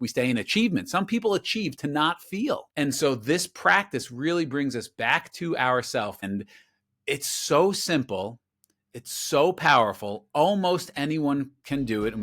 we stay in achievement. Some people achieve to not feel. And so this practice really brings us back to ourselves. And it's so simple. It's so powerful. Almost anyone can do it.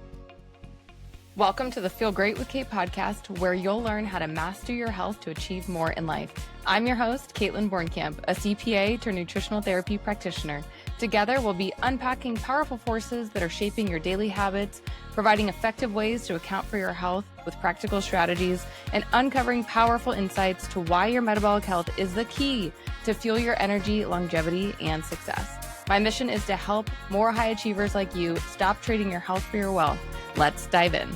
Welcome to the Feel Great with Kate podcast, where you'll learn how to master your health to achieve more in life. I'm your host, Kaitlin Bornkamp, a CPA turned nutritional therapy practitioner. Together, we'll be unpacking powerful forces that are shaping your daily habits, providing effective ways to account for your health with practical strategies, and uncovering powerful insights to why your metabolic health is the key to fuel your energy, longevity, and success. My mission is to help more high achievers like you stop trading your health for your wealth. Let's dive in.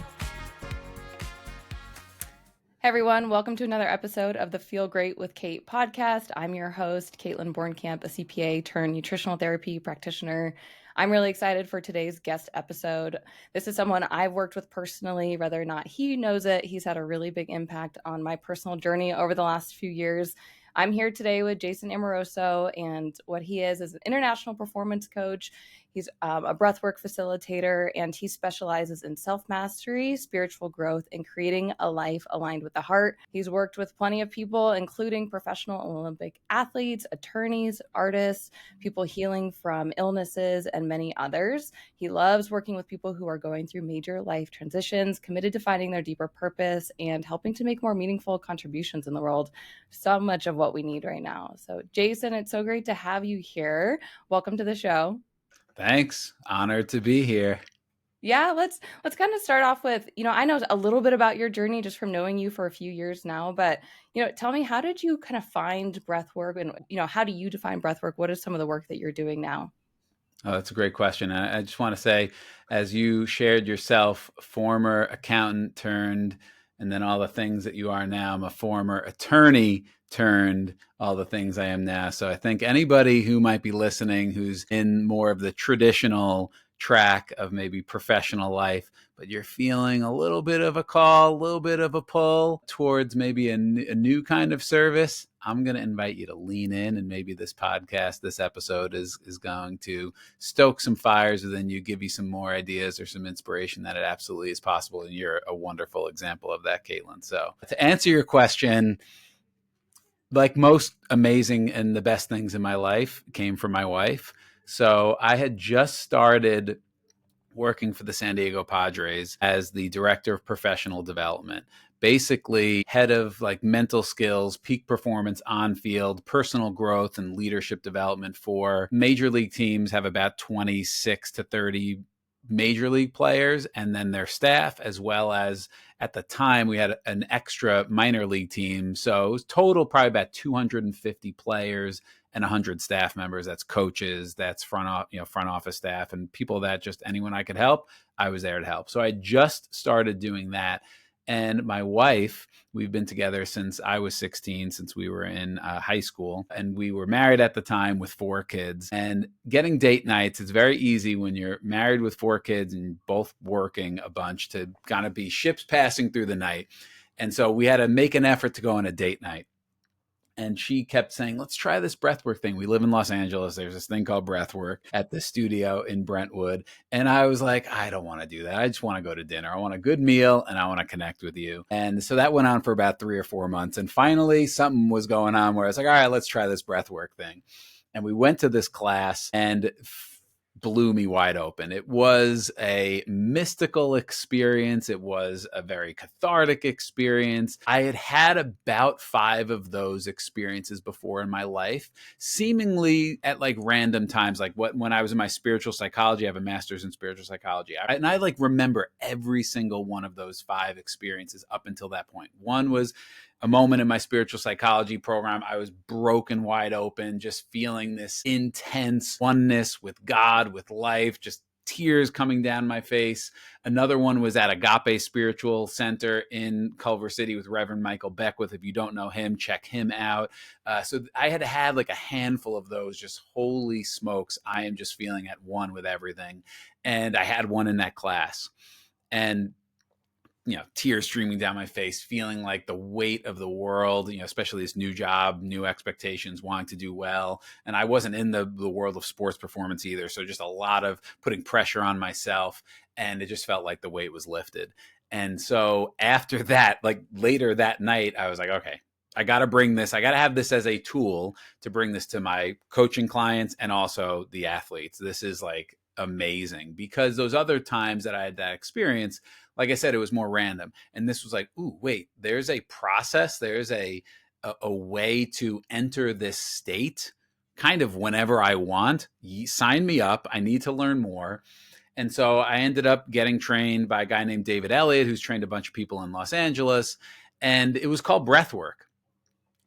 Hey everyone, welcome to another episode of the Feel Great with Kate podcast. I'm your host, Kaitlin Bornkamp, a CPA turned nutritional therapy practitioner. I'm really excited for today's guest episode. This is someone I've worked with personally, whether or not he knows it. He's had a really big impact on my personal journey over the last few years. I'm here today with Jason Amoroso, and what he is an international performance coach. He's a breathwork facilitator, and he specializes in self-mastery, spiritual growth, and creating a life aligned with the heart. He's worked with plenty of people, including professional Olympic athletes, attorneys, artists, people healing from illnesses, and many others. He loves working with people who are going through major life transitions, committed to finding their deeper purpose, and helping to make more meaningful contributions in the world. So much of what we need right now. So, Jason, it's so great to have you here. Welcome to the show. Thanks. Honored to be here. Yeah, let's kind of start off with, I know a little bit about your journey just from knowing you for a few years now, but, tell me, how did you kind of find breath work, and, how do you define breath work? What is some of the work that you're doing now? Oh, that's a great question. I just want to say, as you shared yourself, former accountant turned, and then all the things that you are now, I'm a former attorney turned all the things I am now. So I think anybody who might be listening who's in more of the traditional track of maybe professional life, but you're feeling a little bit of a call, a little bit of a pull towards maybe a new kind of service, I'm going to invite you to lean in, and maybe this podcast, this episode is going to stoke some fires within you, give you some more ideas or some inspiration that it absolutely is possible. And you're a wonderful example of that, Kaitlin. So to answer your question, like most amazing and the best things in my life came from my wife. So I had just started working for the San Diego Padres as the director of professional development, basically head of like mental skills, peak performance on field, personal growth and leadership development for major league teams. Have about 26 to 30 major league players and then their staff, as well as at the time we had an extra minor league team. So it was total probably about 250 players and 100 staff members. That's coaches, that's front office staff, and people that just anyone I could help, I was there to help. So I just started doing that. And my wife, we've been together since I was 16, since we were in high school. And we were married at the time with 4 kids. And getting date nights, it's very easy when you're married with 4 kids and both working a bunch to kind of be ships passing through the night. And so we had to make an effort to go on a date night. And she kept saying, let's try this breathwork thing. We live in Los Angeles. There's this thing called breathwork at the studio in Brentwood. And I was like, I don't want to do that. I just want to go to dinner. I want a good meal and I want to connect with you. And so that went on for about 3 or 4 months. And finally, something was going on where I was like, all right, let's try this breathwork thing. And we went to this class and blew me wide open. It was a mystical experience. It was a very cathartic experience. I had had about 5 of those experiences before in my life, seemingly at like random times. Like when I was in my spiritual psychology, I have a master's in spiritual psychology. And I like remember every single one of those 5 experiences up until that point. One was a moment in my spiritual psychology program. I was broken wide open, just feeling this intense oneness with God, with life, just tears coming down my face. Another one was at Agape Spiritual Center in Culver City with Reverend Michael Beckwith. If you don't know him, check him out. So I had like a handful of those, just holy smokes, I am just feeling at one with everything. And I had one in that class. And tears streaming down my face, feeling like the weight of the world, especially this new job, new expectations, wanting to do well. And I wasn't in the world of sports performance either. So just a lot of putting pressure on myself. And it just felt like the weight was lifted. And so after that, like later that night, I was like, okay, I got to bring this. I got to have this as a tool to bring this to my coaching clients and also the athletes. This is like amazing, because those other times that I had that experience, like I said, it was more random. And this was like, ooh, wait, there's a process. There's a way to enter this state kind of whenever I want. Sign me up. I need to learn more. And so I ended up getting trained by a guy named David Elliott, who's trained a bunch of people in Los Angeles. And it was called Breathwork.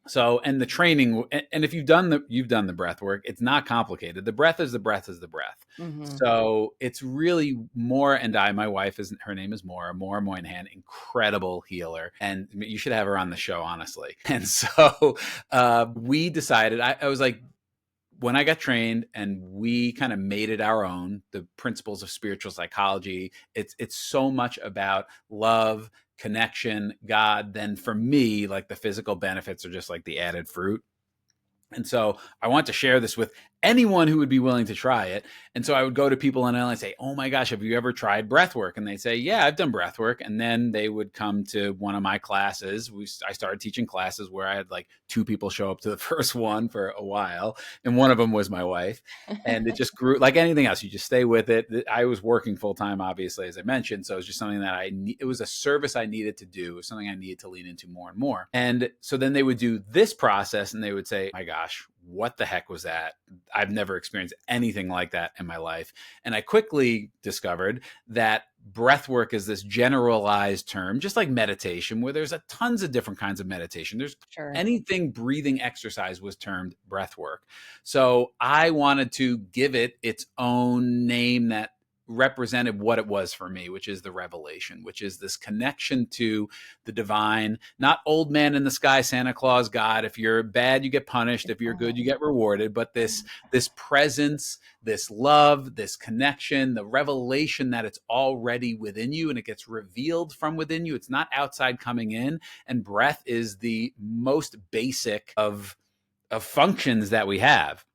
So, and the training, and if you've done the breath work, it's not complicated. The breath is the breath is the breath. Mm-hmm. So it's really more, and my wife her name is Maura Moynihan, incredible healer. And you should have her on the show, honestly. And so we decided, I was like, when I got trained and we kind of made it our own, the principles of spiritual psychology, it's so much about love, connection, God. Then for me, like the physical benefits are just like the added fruit. And so I want to share this with anyone who would be willing to try it. And so I would go to people and I'd say, oh my gosh, have you ever tried breath work? And they'd say, yeah, I've done breath work. And then they would come to one of my classes. I started teaching classes where I had like 2 people show up to the first one for a while. And one of them was my wife. And it just grew like anything else. You just stay with it. I was working full time, obviously, as I mentioned. So it was just something that it was a service I needed to do. It was something I needed to lean into more and more. And so then they would do this process and they would say, my gosh, what the heck was that? I've never experienced anything like that in my life. And I quickly discovered that breath work is this generalized term, just like meditation, where there's a tons of different kinds of meditation. There's anything breathing exercise was termed breath work. So I wanted to give it its own name that represented what it was for me, which is the revelation, which is this connection to the divine, not old man in the sky, Santa Claus, God. If you're bad, you get punished. If you're good, you get rewarded. But this presence, this love, this connection, the revelation that it's already within you and it gets revealed from within you. It's not outside coming in. And breath is the most basic of functions that we have.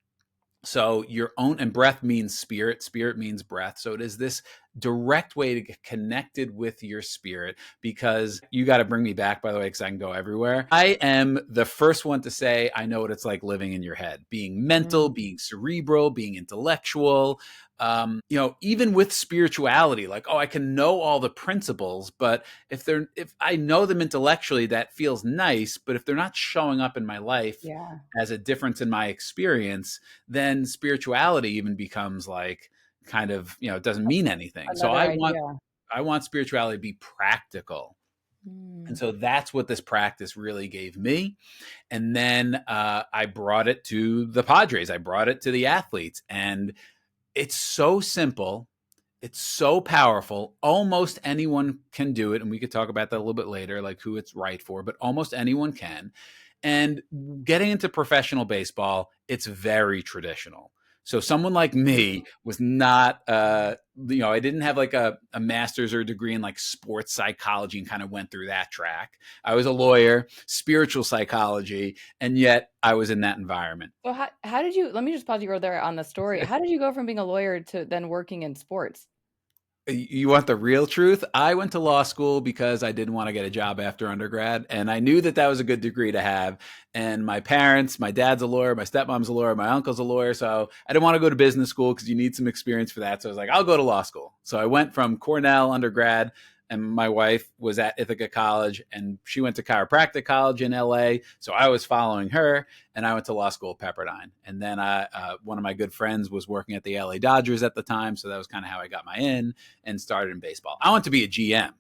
So your own, and breath means spirit means breath. So it is this direct way to get connected with your spirit, because you got to bring me back, by the way, because I can go everywhere. I am the first one to say, I know what it's like living in your head, being mental, being cerebral, being intellectual. Even with spirituality, like, oh, I can know all the principles, but if I know them intellectually, that feels nice. But if they're not showing up in my life as a difference in my experience, then spirituality even becomes like kind of, it doesn't mean anything. So I want spirituality to be practical. And so that's what this practice really gave me. And then I brought it to the Padres. I brought it to the athletes. And it's so simple. It's so powerful. Almost anyone can do it. And we could talk about that a little bit later, like who it's right for, but almost anyone can. And getting into professional baseball, it's very traditional. So someone like me was not, I didn't have like a master's or a degree in like sports psychology and kind of went through that track. I was a lawyer, spiritual psychology, and yet I was in that environment. So how did you, let me just pause you there on the story. How did you go from being a lawyer to then working in sports? You want the real truth? I went to law school because I didn't want to get a job after undergrad. And I knew that was a good degree to have. And my parents, my dad's a lawyer, my stepmom's a lawyer, my uncle's a lawyer. So I didn't want to go to business school because you need some experience for that. So I was like, I'll go to law school. So I went from Cornell undergrad, and my wife was at Ithaca College and she went to chiropractic college in LA. So I was following her, and I went to law school at Pepperdine. And then one of my good friends was working at the LA Dodgers at the time. So that was kind of how I got my in and started in baseball. I want to be a GM.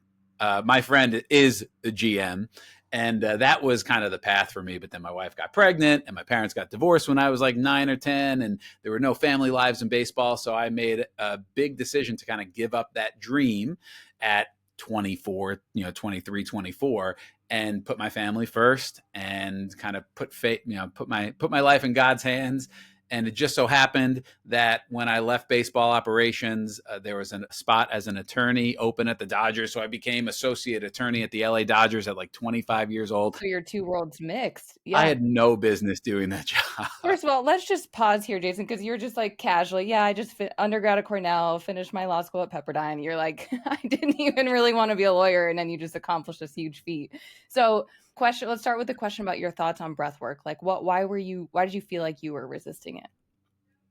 My friend is a GM. And that was kind of the path for me. But then my wife got pregnant and my parents got divorced when I was like 9 or 10. And there were no family lives in baseball. So I made a big decision to kind of give up that dream at 24, 23, 24, and put my family first and kind of put my life in God's hands And it just so happened that when I left baseball operations, there was a spot as an attorney open at the Dodgers. So I became associate attorney at the LA Dodgers at like 25 years old. So your two worlds mixed. I Yeah. had no business doing that job. First of all, let's just pause here, Jason, because you're just like casually, yeah, I just undergrad at Cornell, finished my law school at Pepperdine. You're like, I didn't even really want to be a lawyer, and then you just accomplished this huge feat. So, let's start with the question about your thoughts on breath work. Like, why did you feel like you were resisting it?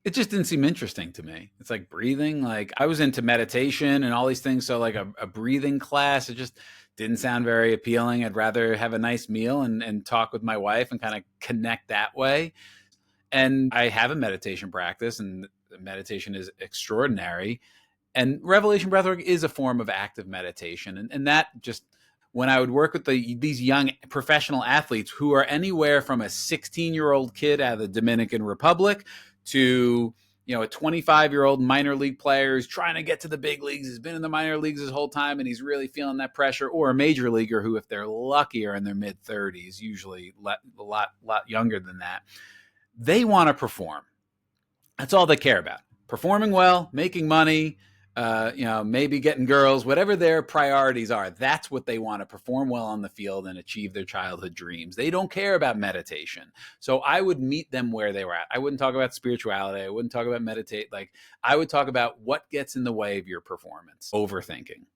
It just didn't seem interesting to me. It's like breathing. Like I was into meditation and all these things. So like a breathing class, it just didn't sound very appealing. I'd rather have a nice meal and talk with my wife and kind of connect that way. And I have a meditation practice, and meditation is extraordinary. And Revelation Breathwork is a form of active meditation. And that just, when I would work with these young professional athletes who are anywhere from a 16-year-old kid out of the Dominican Republic to, a 25-year-old minor league player who's trying to get to the big leagues, has been in the minor leagues his whole time, and he's really feeling that pressure, or a major leaguer who, if they're lucky, are in their mid-30s, usually a lot younger than that. They want to perform. That's all they care about. Performing well, making money, maybe getting girls, whatever their priorities are. That's what they want, to perform well on the field and achieve their childhood dreams. They don't care about meditation. So I would meet them where they were at. I wouldn't talk about spirituality. I wouldn't talk about meditate. Like I would talk about what gets in the way of your performance. Overthinking,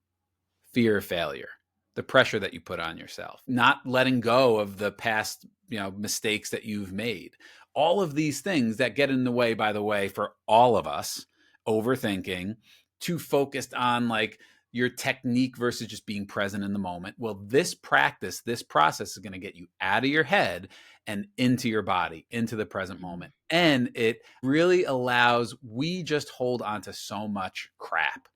fear of failure, the pressure that you put on yourself, not letting go of the past, mistakes that you've made. All of these things that get in the way, by the way, for all of us. Overthinking, too focused on like your technique versus just being present in the moment. Well, this process is going to get you out of your head and into your body, into the present moment. And it really allows, we just hold on to so much crap.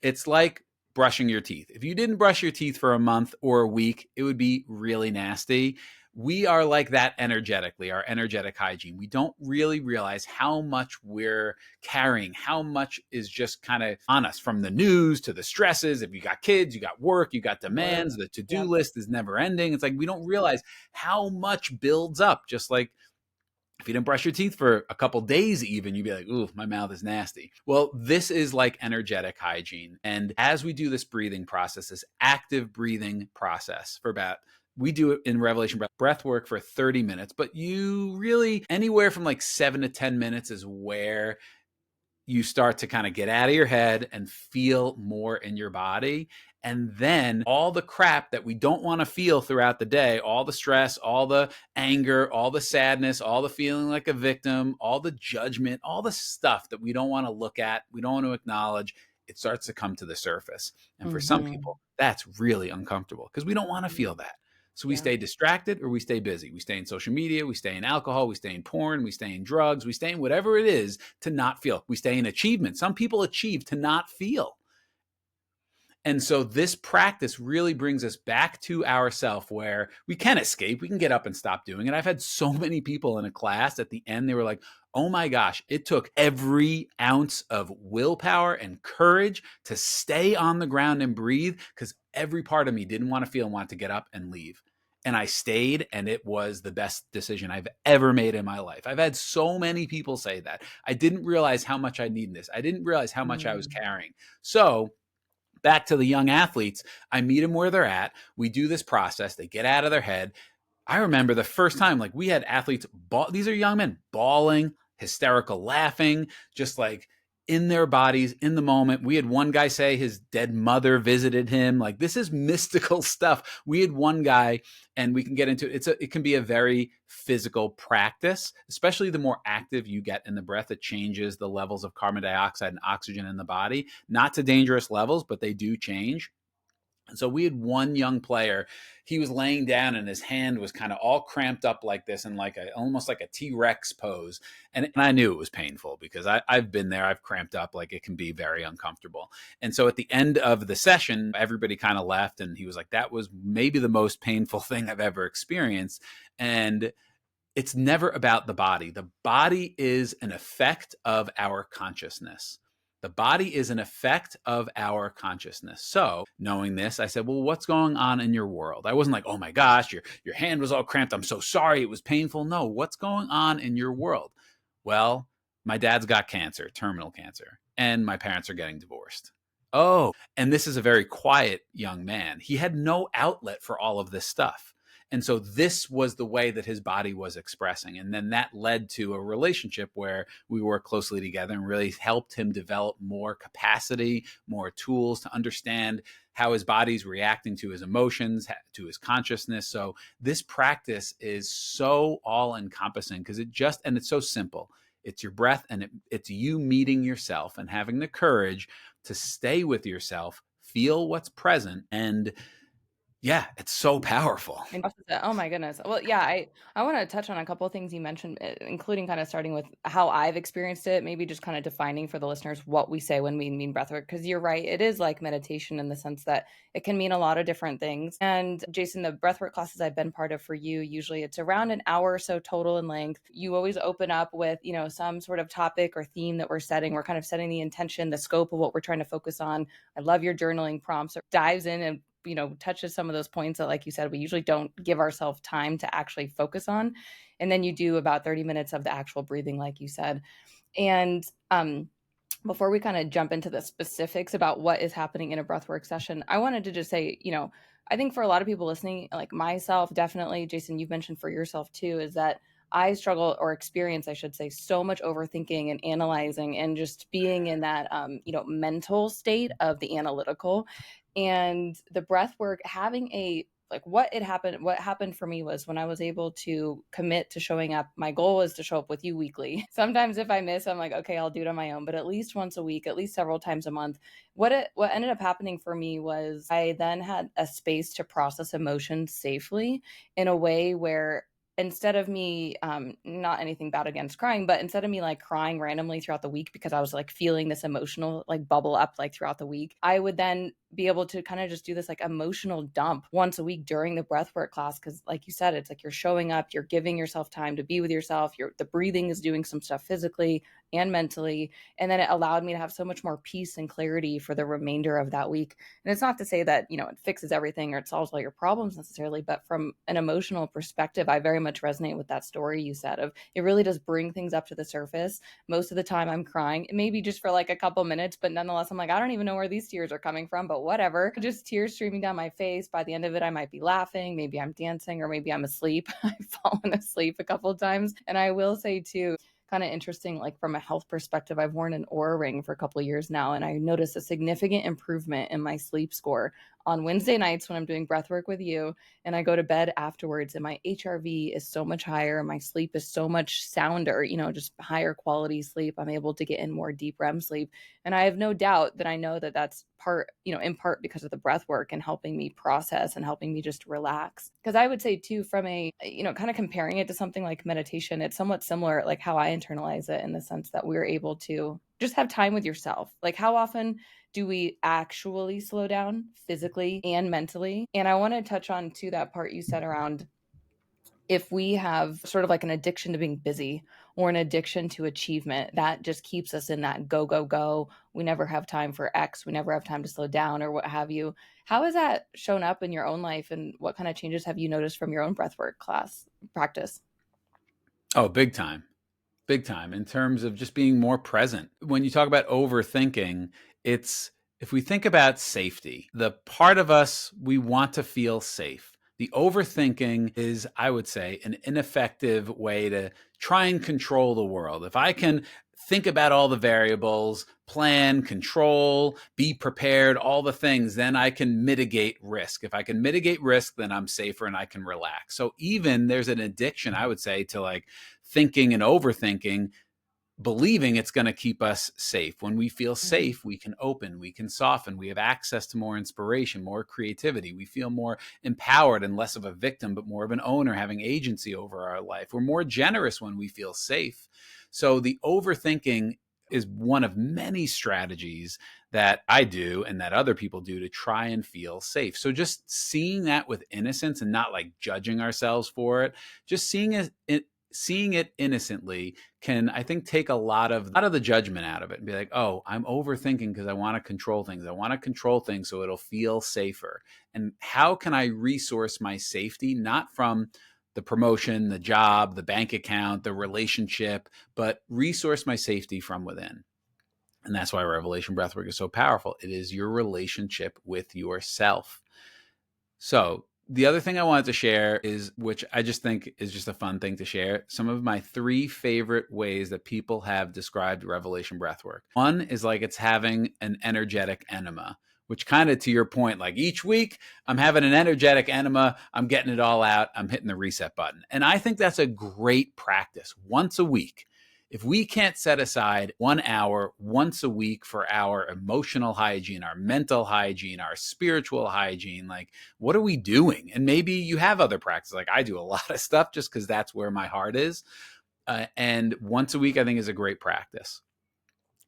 It's like brushing your teeth. If you didn't brush your teeth for a month or a week, it would be really nasty. We are like that energetically, our energetic hygiene. We don't really realize how much we're carrying, how much is just kind of on us, from the news to the stresses. If you got kids, you got work, you got demands, the to-do list is never ending. It's like we don't realize how much builds up. Just like if you didn't brush your teeth for a couple days even, you'd be like, ooh, my mouth is nasty. Well, this is like energetic hygiene. And as we do this breathing process, this active breathing process we do it in Revelation Breathwork for 30 minutes, but you really, anywhere from like 7 to 10 minutes is where you start to kind of get out of your head and feel more in your body. And then all the crap that we don't want to feel throughout the day, all the stress, all the anger, all the sadness, all the feeling like a victim, all the judgment, all the stuff that we don't want to look at, we don't want to acknowledge, it starts to come to the surface. And for some people, that's really uncomfortable because we don't want to feel that. So we stay distracted or we stay busy. We stay in social media, we stay in alcohol, we stay in porn, we stay in drugs, we stay in whatever it is to not feel. We stay in achievement. Some people achieve to not feel. And so this practice really brings us back to ourself, where we can escape. We can get up and stop doing it. I've had so many people in a class at the end, they were like, oh my gosh, it took every ounce of willpower and courage to stay on the ground and breathe, because every part of me didn't want to feel and wanted to get up and leave. And I stayed, and it was the best decision I've ever made in my life. I've had so many people say that. I didn't realize how much I needed this. I didn't realize how much I was carrying. So back to the young athletes, I meet them where they're at. We do this process. They get out of their head. I remember the first time, like we had athletes, these are young men, bawling, hysterical laughing, just like in their bodies, in the moment. We had one guy say his dead mother visited him. Like, this is mystical stuff. We had one guy, and we can get into it. It can be a very physical practice, especially the more active you get in the breath. It changes the levels of carbon dioxide and oxygen in the body, not to dangerous levels, but they do change. And so we had one young player, he was laying down and his hand was kind of all cramped up like this, and like almost like a T-Rex pose. And I knew it was painful because I've been there. I've cramped up. Like, it can be very uncomfortable. And so at the end of the session, everybody kind of left, and he was like, that was maybe the most painful thing I've ever experienced. And it's never about the body. The body is an effect of our consciousness. The body is an effect of our consciousness. So knowing this, I said, well, what's going on in your world? I wasn't like, oh my gosh, your hand was all cramped. I'm so sorry. It was painful. No, what's going on in your world? Well, my dad's got cancer, terminal cancer, and my parents are getting divorced. Oh, and this is a very quiet young man. He had no outlet for all of this stuff. And so this was the way that his body was expressing. And then that led to a relationship where we worked closely together and really helped him develop more capacity, more tools to understand how his body's reacting to his emotions, to his consciousness. So this practice is so all encompassing because and it's so simple. It's your breath, and it's you meeting yourself and having the courage to stay with yourself, feel what's present, and yeah, it's so powerful. Oh my goodness. Well, yeah, I want to touch on a couple of things you mentioned, including kind of starting with how I've experienced it, maybe just kind of defining for the listeners what we say when we mean breathwork, because you're right, it is like meditation in the sense that it can mean a lot of different things. And Jason, the breathwork classes I've been part of for you, usually it's around an hour or so total in length. You always open up with, some sort of topic or theme that we're setting. We're kind of setting the intention, the scope of what we're trying to focus on. I love your journaling prompts. It dives in and touches some of those points that, like you said, we usually don't give ourselves time to actually focus on. And then you do about 30 minutes of the actual breathing, like you said. And before we kind of jump into the specifics about what is happening in a breathwork session, I wanted to just say, I think for a lot of people listening, like myself, definitely, Jason, you've mentioned for yourself too, is that I struggle or experience, I should say, so much overthinking and analyzing and just being in that, mental state of the analytical. And the breath work, having what happened for me was when I was able to commit to showing up. My goal was to show up with you weekly. Sometimes if I miss, I'm like, okay, I'll do it on my own, but at least once a week, at least several times a month. What ended up happening for me was I then had a space to process emotions safely in a way where instead of me, not anything bad against crying, but instead of me like crying randomly throughout the week because I was like feeling this emotional like bubble up like throughout the week, I would then be able to kind of just do this like emotional dump once a week during the breathwork class. Cause like you said, it's like you're showing up, you're giving yourself time to be with yourself. The breathing is doing some stuff physically and mentally. And then it allowed me to have so much more peace and clarity for the remainder of that week. And it's not to say that, it fixes everything or it solves all your problems necessarily, but from an emotional perspective, I very much resonate with that story you said of it really does bring things up to the surface. Most of the time I'm crying, maybe just for like a couple minutes, but nonetheless, I'm like, I don't even know where these tears are coming from, but whatever. Just tears streaming down my face. By the end of it, I might be laughing, maybe I'm dancing, or maybe I'm asleep. I've fallen asleep a couple of times. And I will say too, kind of interesting, like from a health perspective, I've worn an Oura ring for a couple of years now, and I noticed a significant improvement in my sleep score on Wednesday nights when I'm doing breath work with you, and I go to bed afterwards, and my HRV is so much higher, and my sleep is so much sounder, just higher quality sleep. I'm able to get in more deep REM sleep, and I have no doubt that I know that that's in part because of the breath work and helping me process and helping me just relax. Because I would say too, from a, kind of comparing it to something like meditation, it's somewhat similar, like how I internalize it in the sense that we're able to just have time with yourself. Like how often do we actually slow down physically and mentally? And I want to touch on to that part you said around if we have sort of like an addiction to being busy or an addiction to achievement, that just keeps us in that go, go, go. We never have time for X. We never have time to slow down or what have you. How has that shown up in your own life, and what kind of changes have you noticed from your own breathwork class practice? Oh, big time. Big time in terms of just being more present. When you talk about overthinking, it's if we think about safety, the part of us we want to feel safe. The overthinking is, I would say, an ineffective way to try and control the world. If I can think about all the variables, plan, control, be prepared, all the things, then I can mitigate risk. If I can mitigate risk, then I'm safer and I can relax. So even there's an addiction, I would say, to like thinking and overthinking, believing it's going to keep us safe. When we feel safe, we can open, we can soften, we have access to more inspiration, more creativity. We feel more empowered and less of a victim, but more of an owner, having agency over our life. We're more generous when we feel safe. So the overthinking is one of many strategies that I do and that other people do to try and feel safe. So just seeing that with innocence and not like judging ourselves for it, just seeing it innocently can, I think, take a lot of the judgment out of it and be like, oh, I'm overthinking because I want to control things. I want to control things so it'll feel safer. And how can I resource my safety, not from the promotion, the job, the bank account, the relationship, but resource my safety from within. And that's why Revelation Breathwork is so powerful. It is your relationship with yourself. So the other thing I wanted to share is, which I just think is just a fun thing to share, some of my 3 favorite ways that people have described Revelation Breathwork. One is like it's having an energetic enema, which kind of to your point, like each week I'm having an energetic enema, I'm getting it all out, I'm hitting the reset button. And I think that's a great practice once a week. If we can't set aside 1 hour once a week for our emotional hygiene, our mental hygiene, our spiritual hygiene, like what are we doing? And maybe you have other practices. Like I do a lot of stuff just because that's where my heart is. And once a week, I think is a great practice.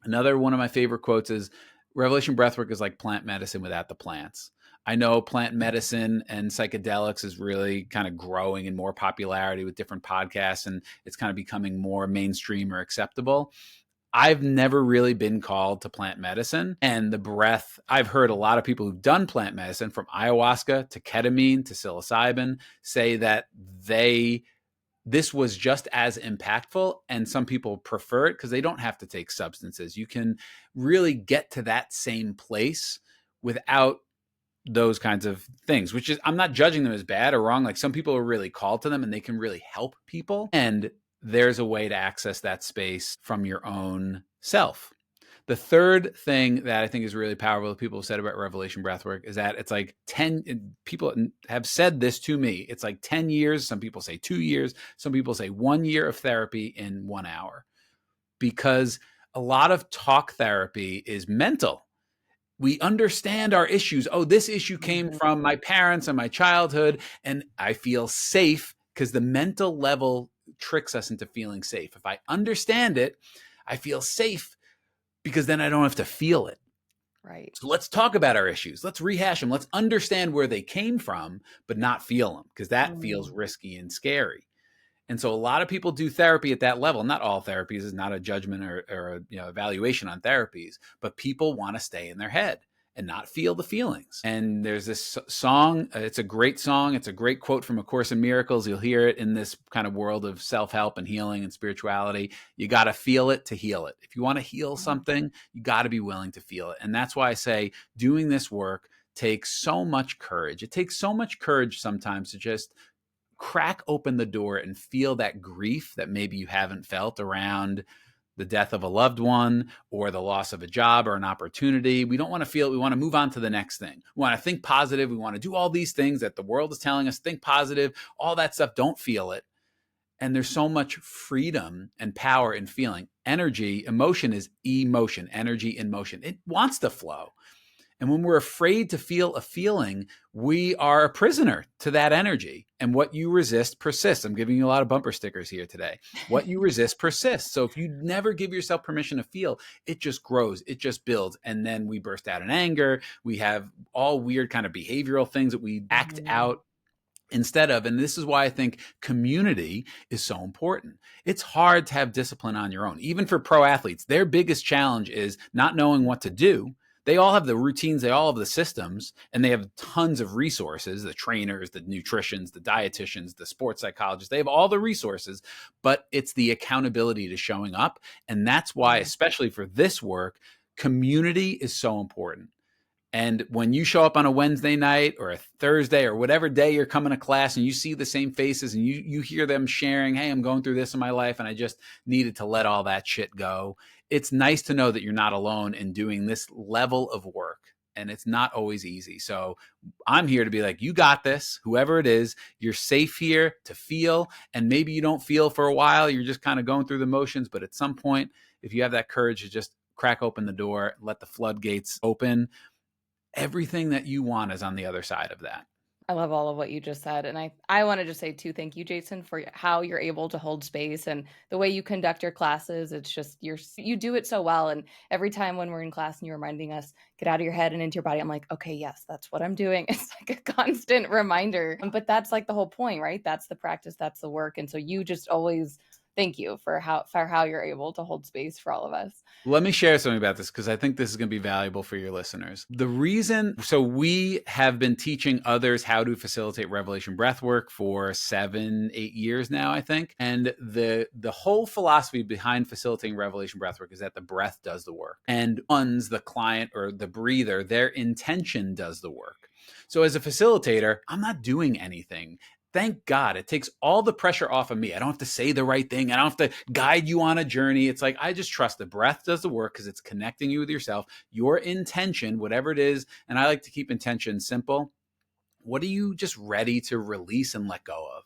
Another one of my favorite quotes is Revelation Breathwork is like plant medicine without the plants. I know plant medicine and psychedelics is really kind of growing in more popularity with different podcasts, and it's kind of becoming more mainstream or acceptable. I've never really been called to plant medicine, and the breath, I've heard a lot of people who've done plant medicine, from ayahuasca to ketamine to psilocybin, say that this was just as impactful, and some people prefer it because they don't have to take substances. You can really get to that same place without those kinds of things, which is, I'm not judging them as bad or wrong. Like some people are really called to them and they can really help people. And there's a way to access that space from your own self. The third thing that I think is really powerful that people have said about Revelation Breathwork is that it's like 10 people have said this to me. It's like 10 years. Some people say 2 years. Some people say 1 year of therapy in 1 hour, because a lot of talk therapy is mental. We understand our issues. Oh, this issue came from my parents and my childhood, and I feel safe because the mental level tricks us into feeling safe. If I understand it, I feel safe because then I don't have to feel it. Right. So let's talk about our issues. Let's rehash them. Let's understand where they came from, but not feel them, because that feels risky and scary. And so a lot of people do therapy at that level. Not all therapies, is not a judgment or a evaluation on therapies, but people want to stay in their head and not feel the feelings. And there's this song. It's a great song. It's a great quote from A Course in Miracles. You'll hear it in this kind of world of self-help and healing and spirituality. You got to feel it to heal it. If you want to heal something, you got to be willing to feel it. And that's why I say doing this work takes so much courage. It takes so much courage sometimes to just crack open the door and feel that grief that maybe you haven't felt around the death of a loved one or the loss of a job or an opportunity. We don't want to feel it. We want to move on to the next thing. We want to think positive. We want to do all these things that the world is telling us, think positive, all that stuff. Don't feel it. And there's so much freedom and power in feeling. Energy, emotion is emotion, energy in motion. It wants to flow. And when we're afraid to feel a feeling, we are a prisoner to that energy. And what you resist persists. I'm giving you a lot of bumper stickers here today. What you resist persists. So if you never give yourself permission to feel, it just grows, it just builds. And then we burst out in anger. We have all weird kind of behavioral things that we act out instead of. And this is why I think community is so important. It's hard to have discipline on your own. Even for pro athletes, their biggest challenge is not knowing what to do. They all have the routines, they all have the systems, and they have tons of resources, the trainers, the nutritionists, the dietitians, the sports psychologists. They have all the resources, but it's the accountability to showing up. And that's why, especially for this work, community is so important. And when you show up on a Wednesday night or a Thursday or whatever day you're coming to class and you see the same faces and you hear them sharing, hey, I'm going through this in my life and I just needed to let all that shit go. It's nice to know that you're not alone in doing this level of work. And it's not always easy. So I'm here to be like, you got this, whoever it is, you're safe here to feel. And maybe you don't feel for a while. You're just kind of going through the motions. But at some point, if you have that courage to just crack open the door, let the floodgates open, everything that you want is on the other side of that. I love all of what you just said. And I want to just say too, thank you, Jason, for how you're able to hold space and the way you conduct your classes. It's just, you do it so well. And every time when we're in class and you're reminding us, get out of your head and into your body, I'm like, okay, yes, that's what I'm doing. It's like a constant reminder. But that's like the whole point, right? That's the practice, that's the work. And so you just always thank you for how you're able to hold space for all of us. Let me share something about this because I think this is going to be valuable for your listeners. The reason, so we have been teaching others how to facilitate Revelation Breathwork for 7-8 years now, I think. And the whole philosophy behind facilitating Revelation Breathwork is that the breath does the work, and the client or the breather, their intention does the work. So as a facilitator, I'm not doing anything. Thank God it takes all the pressure off of me. I don't have to say the right thing. I don't have to guide you on a journey. It's like I just trust the breath does the work because it's connecting you with yourself, your intention, whatever it is. And I like to keep intention simple. What are you just ready to release and let go of?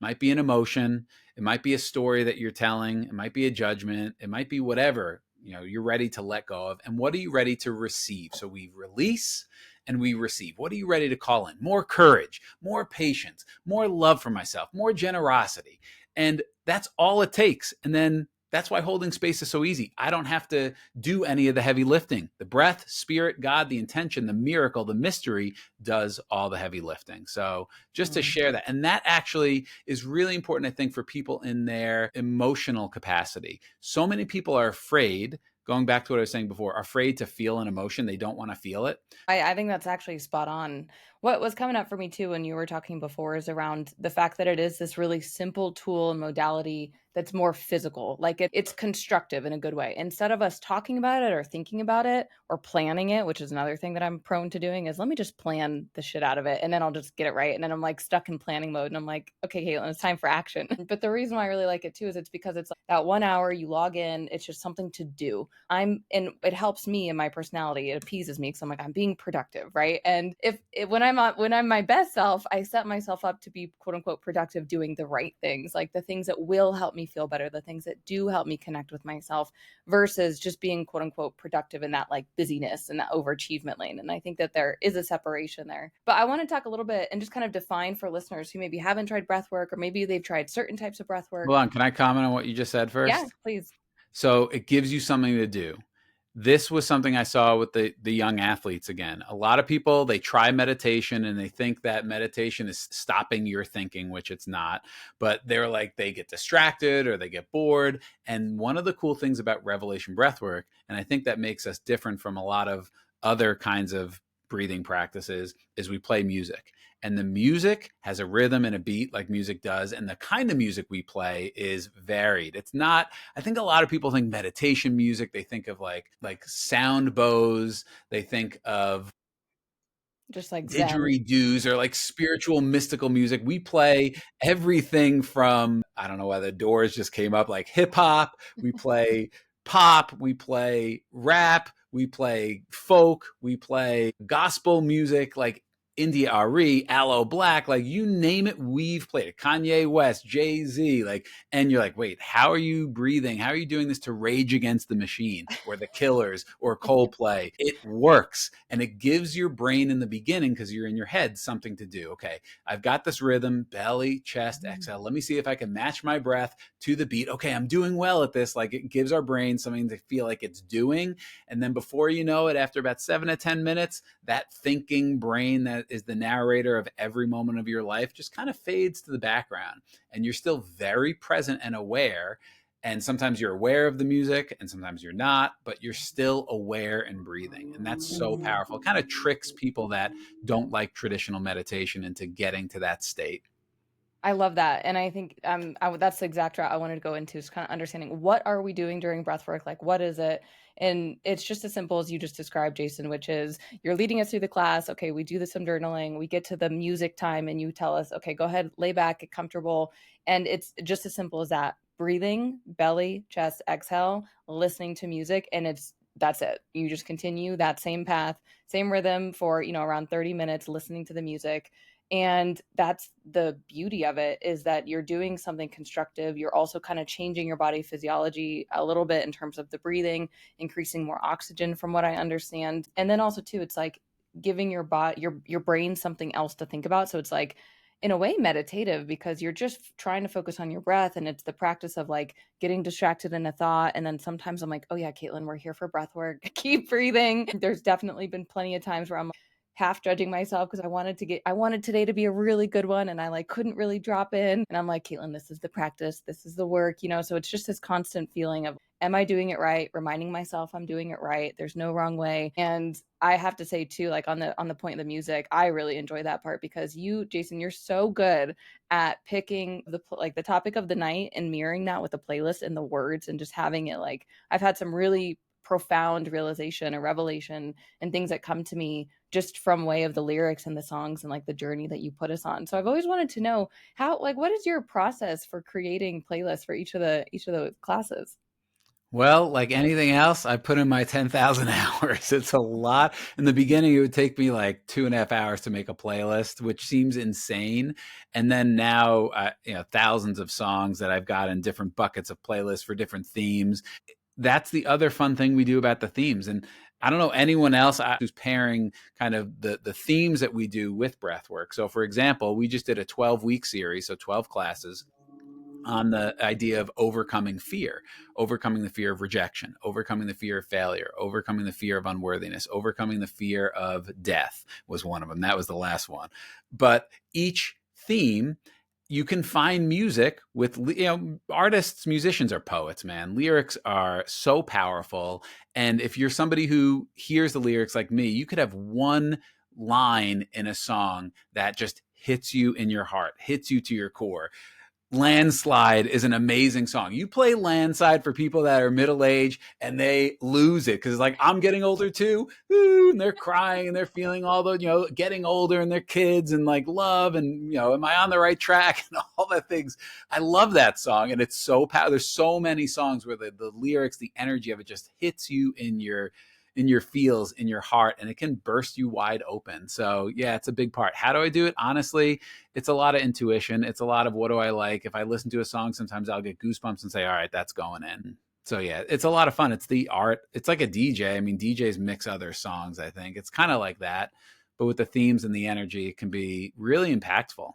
Might be an emotion. It might be a story that you're telling. It might be a judgment. It might be whatever, you're ready to let go of. And what are you ready to receive? So we release and we receive. What are you ready to call in? More courage, more patience, more love for myself, more generosity. And that's all it takes. And then that's why holding space is so easy. I don't have to do any of the heavy lifting. The breath, spirit, God, the intention, the miracle, the mystery does all the heavy lifting. So just to share that. And that actually is really important, I think, for people in their emotional capacity. So many people are afraid, going back to what I was saying before, afraid to feel an emotion. They don't want to feel it. I think that's actually spot on. What was coming up for me too when you were talking before is around the fact that it is this really simple tool and modality that's more physical. Like it's constructive in a good way. Instead of us talking about it or thinking about it or planning it, which is another thing that I'm prone to doing, is let me just plan the shit out of it and then I'll just get it right. And then I'm like stuck in planning mode and I'm like, okay, Kaitlin, it's time for action. But the reason why I really like it too is it's because it's like that 1 hour you log in, it's just something to do. And it helps me in my personality. It appeases me because I'm like, I'm being productive, right? And when I'm my best self, I set myself up to be quote unquote productive, doing the right things, like the things that will help me feel better, the things that do help me connect with myself, versus just being quote unquote productive in that like busyness and that overachievement lane. And I think that there is a separation there. But I want to talk a little bit and just kind of define for listeners who maybe haven't tried breath work, or maybe they've tried certain types of breath work. Hold on. Can I comment on what you just said first? Yeah, please. So it gives you something to do. This was something I saw with the young athletes again. A lot of people, they try meditation and they think that meditation is stopping your thinking, which it's not. But they're like, they get distracted or they get bored. And one of the cool things about Revelation Breathwork, and I think that makes us different from a lot of other kinds of breathing practices, is we play music. And the music has a rhythm and a beat like music does. And the kind of music we play is varied. It's not, I think a lot of people think meditation music. They think of like sound bows. They think of Just like Zen. didgeridoos or like spiritual mystical music. We play everything from, I don't know why the Doors just came up, like hip hop. We play pop. We play rap. We play folk. We play gospel music, like India Ari, Aloe Black, like you name it, we've played it. Kanye West, Jay-Z, like, and you're like, wait, how are you breathing? How are you doing this to Rage Against the Machine or The Killers or Coldplay? It works. And it gives your brain in the beginning, because you're in your head, something to do. Okay, I've got this rhythm, belly, chest, exhale. Let me see if I can match my breath to the beat. Okay, I'm doing well at this. Like it gives our brain something to feel like it's doing. And then before you know it, after about 7 to 10 minutes, that thinking brain that is the narrator of every moment of your life just kind of fades to the background. And you're still very present and aware. And sometimes you're aware of the music and sometimes you're not, but you're still aware and breathing. And that's so powerful. It kind of tricks people that don't like traditional meditation into getting to that state. I love that. And I think that's the exact route I wanted to go into, is kind of understanding what are we doing during breath work? Like, what is it? And it's just as simple as you just described, Jason, which is you're leading us through the class. Okay, we do some journaling. We get to the music time and you tell us, okay, go ahead, lay back, get comfortable. And it's just as simple as that. Breathing, belly, chest, exhale, listening to music. And that's it. You just continue that same path, same rhythm for, around 30 minutes, listening to the music. And that's the beauty of it, is that you're doing something constructive. You're also kind of changing your body physiology a little bit in terms of the breathing, increasing more oxygen from what I understand. And then also too, it's like giving your body, your brain something else to think about. So it's like in a way meditative, because you're just trying to focus on your breath. And it's the practice of like getting distracted in a thought. And then sometimes I'm like, oh yeah, Kaitlin, we're here for breath work. Keep breathing. There's definitely been plenty of times where I'm like, half judging myself because I wanted today to be a really good one, and I like couldn't really drop in. And I'm like, Kaitlin, this is the practice, this is the work, so it's just this constant feeling of, am I doing it right? Reminding myself I'm doing it right. There's no wrong way. And I have to say too, like on the point of the music, I really enjoy that part because you, Jason, you're so good at picking the topic of the night and mirroring that with the playlist and the words and just having it like, I've had some really profound realization or revelation and things that come to me just from way of the lyrics and the songs and like the journey that you put us on. So I've always wanted to know how, like, what is your process for creating playlists for each of the classes? Well, like anything else, I put in my 10,000 hours. It's a lot. In the beginning, it would take me like 2.5 hours to make a playlist, which seems insane. And then now, thousands of songs that I've got in different buckets of playlists for different themes. That's the other fun thing we do about the themes. And I don't know anyone else who's pairing kind of the themes that we do with breathwork. So, for example, we just did a 12-week series, so 12 classes on the idea of overcoming fear, overcoming the fear of rejection, overcoming the fear of failure, overcoming the fear of unworthiness, overcoming the fear of death was one of them. That was the last one. But each theme, you can find music with, artists, musicians are poets, man. Lyrics are so powerful. And if you're somebody who hears the lyrics like me, you could have one line in a song that just hits you in your heart, hits you to your core. Landslide is an amazing song. You play Landslide for people that are middle aged and they lose it because like, I'm getting older too, and they're crying and they're feeling all the getting older and their kids and like love and am I on the right track and all the things. I love that song, and it's so powerful. There's so many songs where the lyrics, the energy of it just hits you in your feels, in your heart, and it can burst you wide open. So yeah, it's a big part. How do I do it? Honestly, it's a lot of intuition. It's a lot of what do I like? If I listen to a song, sometimes I'll get goosebumps and say, all right, that's going in. So yeah, it's a lot of fun. It's the art. It's like a DJ. I mean, DJs mix other songs, I think. It's kind of like that. But with the themes and the energy, it can be really impactful.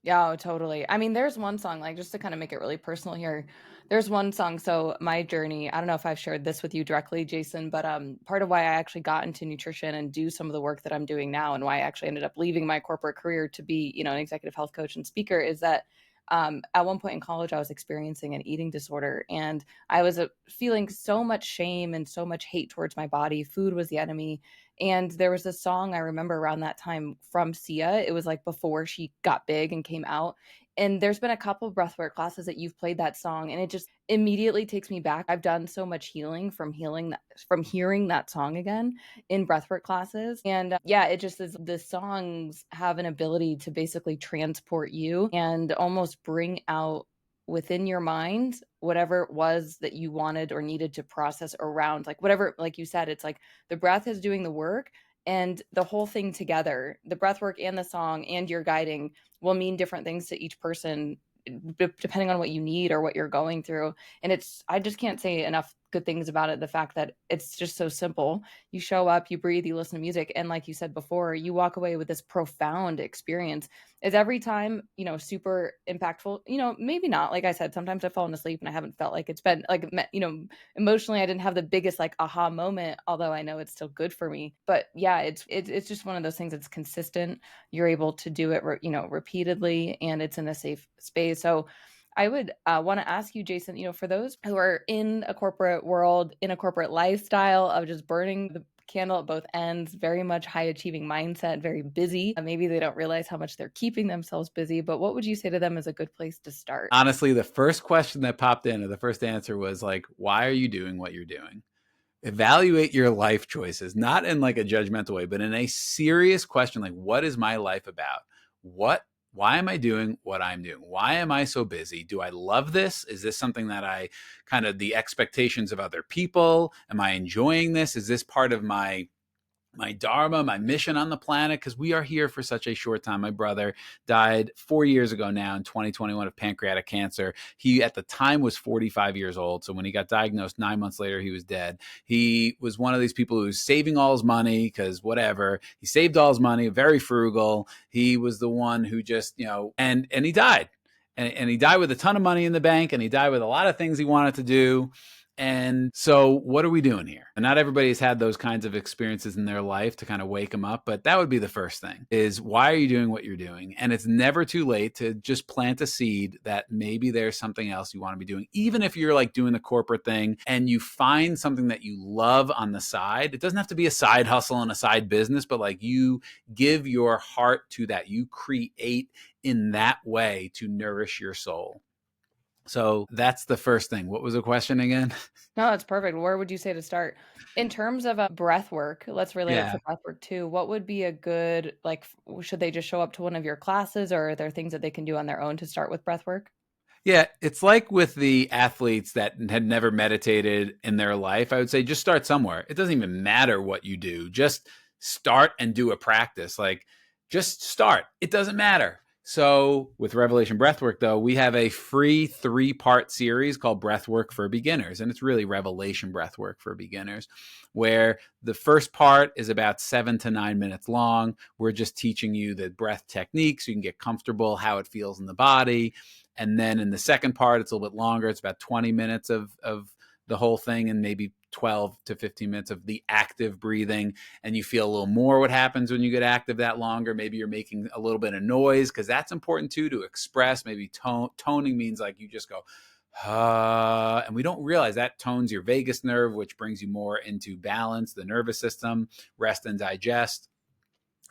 Yeah, oh, totally. I mean, there's one song, like just to kind of make it really personal here. There's one song. So my journey, I don't know if I've shared this with you directly, Jason, but part of why I actually got into nutrition and do some of the work that I'm doing now and why I actually ended up leaving my corporate career to be, an executive health coach and speaker is that at one point in college, I was experiencing an eating disorder and I was feeling so much shame and so much hate towards my body. Food was the enemy. And there was a song I remember around that time from Sia. It was like before she got big and came out. And there's been a couple of breathwork classes that you've played that song, and it just immediately takes me back. I've done so much healing from hearing that song again in breathwork classes. And yeah, it just is, the songs have an ability to basically transport you and almost bring out within your mind whatever it was that you wanted or needed to process around, like whatever, like you said, it's like the breath is doing the work, and the whole thing together, the breath work and the song and your guiding will mean different things to each person depending on what you need or what you're going through. And I just can't say enough good things about it. The fact that it's just so simple. You show up, you breathe, you listen to music, and like you said before, you walk away with this profound experience. Is every time, super impactful? Maybe not. Like I said, sometimes I've fallen asleep and I haven't felt like it's been like, emotionally I didn't have the biggest like aha moment, although I know it's still good for me. But yeah, it's just one of those things that's consistent. You're able to do it, repeatedly, and it's in a safe space. So I would want to ask you, Jason, for those who are in a corporate world, in a corporate lifestyle of just burning the candle at both ends, very much high achieving mindset, very busy. Maybe they don't realize how much they're keeping themselves busy, but what would you say to them is a good place to start? Honestly, the first question that popped in, or the first answer was like, why are you doing what you're doing? Evaluate your life choices, not in like a judgmental way, but in a serious question, like, what is my life about? Why am I doing what I'm doing? Why am I so busy? Do I love this? Is this something that I kind of the expectations of other people? Am I enjoying this? Is this part of my dharma, my mission on the planet? Because we are here for such a short time. My brother died 4 years ago now in 2021 of pancreatic cancer. He at the time was 45 years old. So when he got diagnosed, 9 months later, he was dead. He was one of these people who was saving all his money because whatever. He saved all his money, very frugal. He was the one who just, and he died. And he died with a ton of money in the bank, and he died with a lot of things he wanted to do. And so what are we doing here? And not everybody's had those kinds of experiences in their life to kind of wake them up, but that would be the first thing is why are you doing what you're doing? And it's never too late to just plant a seed that maybe there's something else you want to be doing. Even if you're like doing the corporate thing and you find something that you love on the side, it doesn't have to be a side hustle and a side business, but like you give your heart to that. You create in that way to nourish your soul. So that's the first thing. What was the question again? No, that's perfect. Where would you say to start? In terms of a breath work, let's relate it Yeah. to breath work too. What would be a good, like, should they just show up to one of your classes, or are there things that they can do on their own to start with breath work? Yeah, it's like with the athletes that had never meditated in their life. I would say just start somewhere. It doesn't even matter what you do. Just start and do a practice. Like just start. It doesn't matter. So with Revelation Breathwork, though, we have a free 3-part series called Breathwork for Beginners. And it's really Revelation Breathwork for Beginners, where the first part is about 7 to 9 minutes long. We're just teaching you the breath technique so you can get comfortable, how it feels in the body. And then in the second part, it's a little bit longer. It's about 20 minutes of the whole thing and maybe 12 to 15 minutes of the active breathing. And you feel a little more what happens when you get active that longer. Maybe you're making a little bit of noise because that's important too to express. Maybe toning means like you just go, and we don't realize that tones your vagus nerve, which brings you more into balance, the nervous system, rest and digest.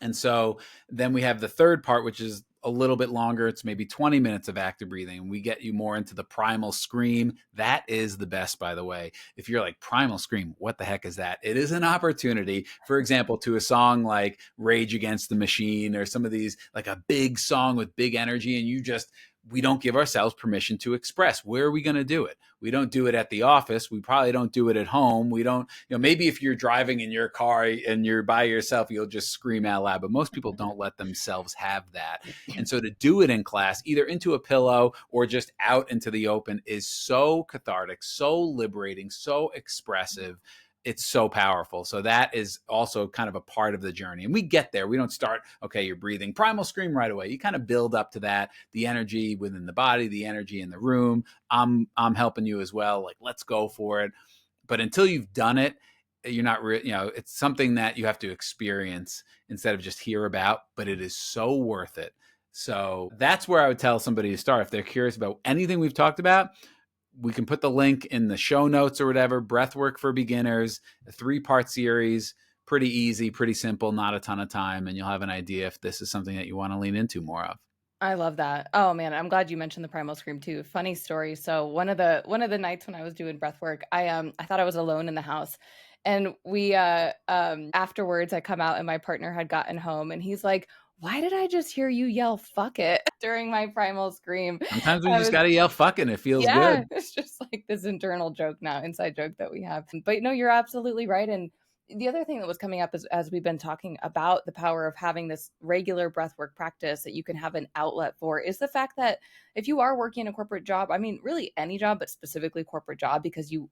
And so then we have the third part, which is a little bit longer. It's maybe 20 minutes of active breathing. We get you more into the primal scream. That is the best, by the way. If you're like, primal scream, what the heck is that? It is an opportunity, for example, to a song like Rage Against the Machine or some of these, like a big song with big energy, and we don't give ourselves permission to express. Where are we going to do it? We don't do it at the office. We probably don't do it at home. We don't, maybe if you're driving in your car and you're by yourself, you'll just scream out loud, but most people don't let themselves have that. And so to do it in class, either into a pillow or just out into the open, is so cathartic, so liberating, so expressive. It's so powerful. So that is also kind of a part of the journey. And we get there. We don't start, okay, you're breathing primal scream right away. You kind of build up to that, the energy within the body, the energy in the room. I'm helping you as well. Like, let's go for it. But until you've done it, you're not it's something that you have to experience instead of just hear about, but it is so worth it. So that's where I would tell somebody to start. If they're curious about anything we've talked about, we can put the link in the show notes or whatever. Breathwork for Beginners, a 3-part series, pretty easy, pretty simple, not a ton of time. And you'll have an idea if this is something that you want to lean into more of. I love that. Oh man, I'm glad you mentioned the primal scream too. Funny story. So one of the nights when I was doing breath work, I thought I was alone in the house. And we afterwards I come out and my partner had gotten home and he's like, "Why did I just hear you yell fuck it during my primal scream?" Sometimes we I just was got to yell fucking. It feels Yeah, good. it's just like this internal joke now, inside joke that we have. But no, you're absolutely right. And the other thing that was coming up is as we've been talking about the power of having this regular breathwork practice that you can have an outlet for is the fact that if you are working a corporate job, I mean, really any job, but specifically corporate job, because you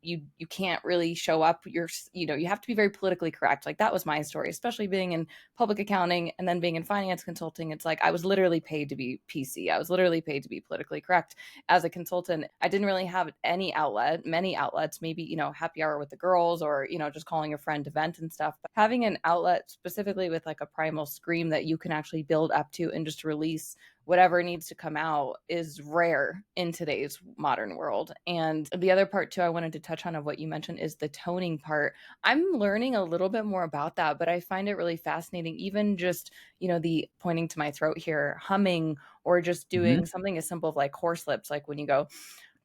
can't really show up. You have to be very politically correct. Like that was my story, especially being in public accounting and then being in finance consulting. It's like I was literally paid to be PC. I was literally paid to be politically correct as a consultant. I didn't really have many outlets, maybe, happy hour with the girls or, just calling a friend to vent and stuff. But having an outlet specifically with like a primal scream that you can actually build up to and just release whatever needs to come out is rare in today's modern world. And the other part too I wanted to touch on of what you mentioned is the toning part. I'm learning a little bit more about that, but I find it really fascinating, even just, the pointing to my throat here, humming, or just Mm-hmm. doing something as simple as like horse lips, like when you go,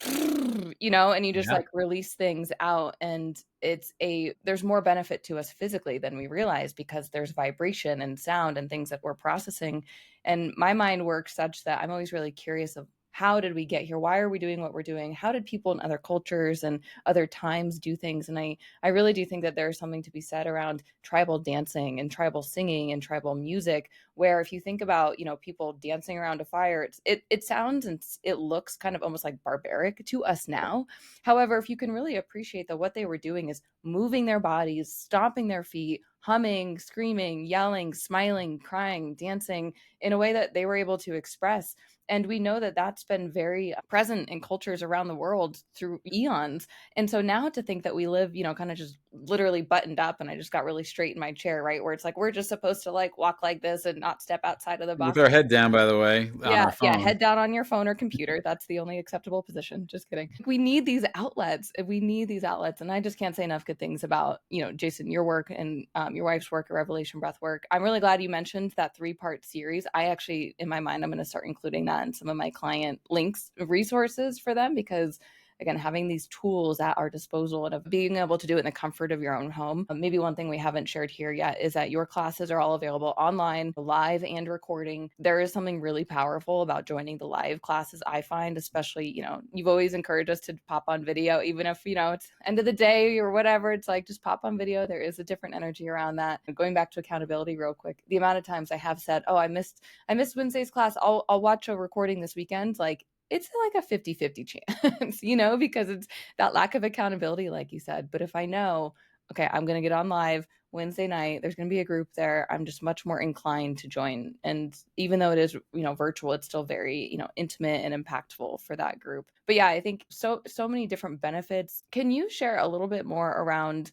and you just Yeah. like release things out. And there's more benefit to us physically than we realize because there's vibration and sound and things that we're processing. And my mind works such that I'm always really curious of how did we get here? Why are we doing what we're doing? How did people in other cultures and other times do things? And I really do think that there's something to be said around tribal dancing and tribal singing and tribal music, where if you think about, people dancing around a fire, it sounds and it looks kind of almost like barbaric to us now. However, if you can really appreciate that what they were doing is moving their bodies, stomping their feet, humming, screaming, yelling, smiling, crying, dancing in a way that they were able to express. And we know that that's been very present in cultures around the world through eons. And so now to think that we live, kind of just literally buttoned up, and I just got really straight in my chair, right? Where it's like, we're just supposed to like walk like this and not step outside of the With box. our head down, by the way, on Yeah, our yeah, phone. head down on your phone or computer. That's the only acceptable position. Just kidding. We need these outlets. We need these outlets. And I just can't say enough good things about, Jason, your work and your wife's work at Revelation Breathwork. I'm really glad you mentioned that 3-part series. I actually, in my mind, I'm going to start including that in some of my client links, resources for them, because again, having these tools at our disposal and of being able to do it in the comfort of your own home. Maybe one thing we haven't shared here yet is that your classes are all available online, live and recording. There is something really powerful about joining the live classes, I find, especially, you've always encouraged us to pop on video, even if, it's end of the day or whatever. It's like, just pop on video. There is a different energy around that. Going back to accountability real quick, the amount of times I have said, oh, I missed Wednesday's class. I'll watch a recording this weekend. Like, it's like a 50-50 chance, because it's that lack of accountability, like you said. But if I know, okay, I'm going to get on live Wednesday night, there's going to be a group there, I'm just much more inclined to join. And even though it is, virtual, it's still very, intimate and impactful for that group. But yeah, I think so many different benefits. Can you share a little bit more around,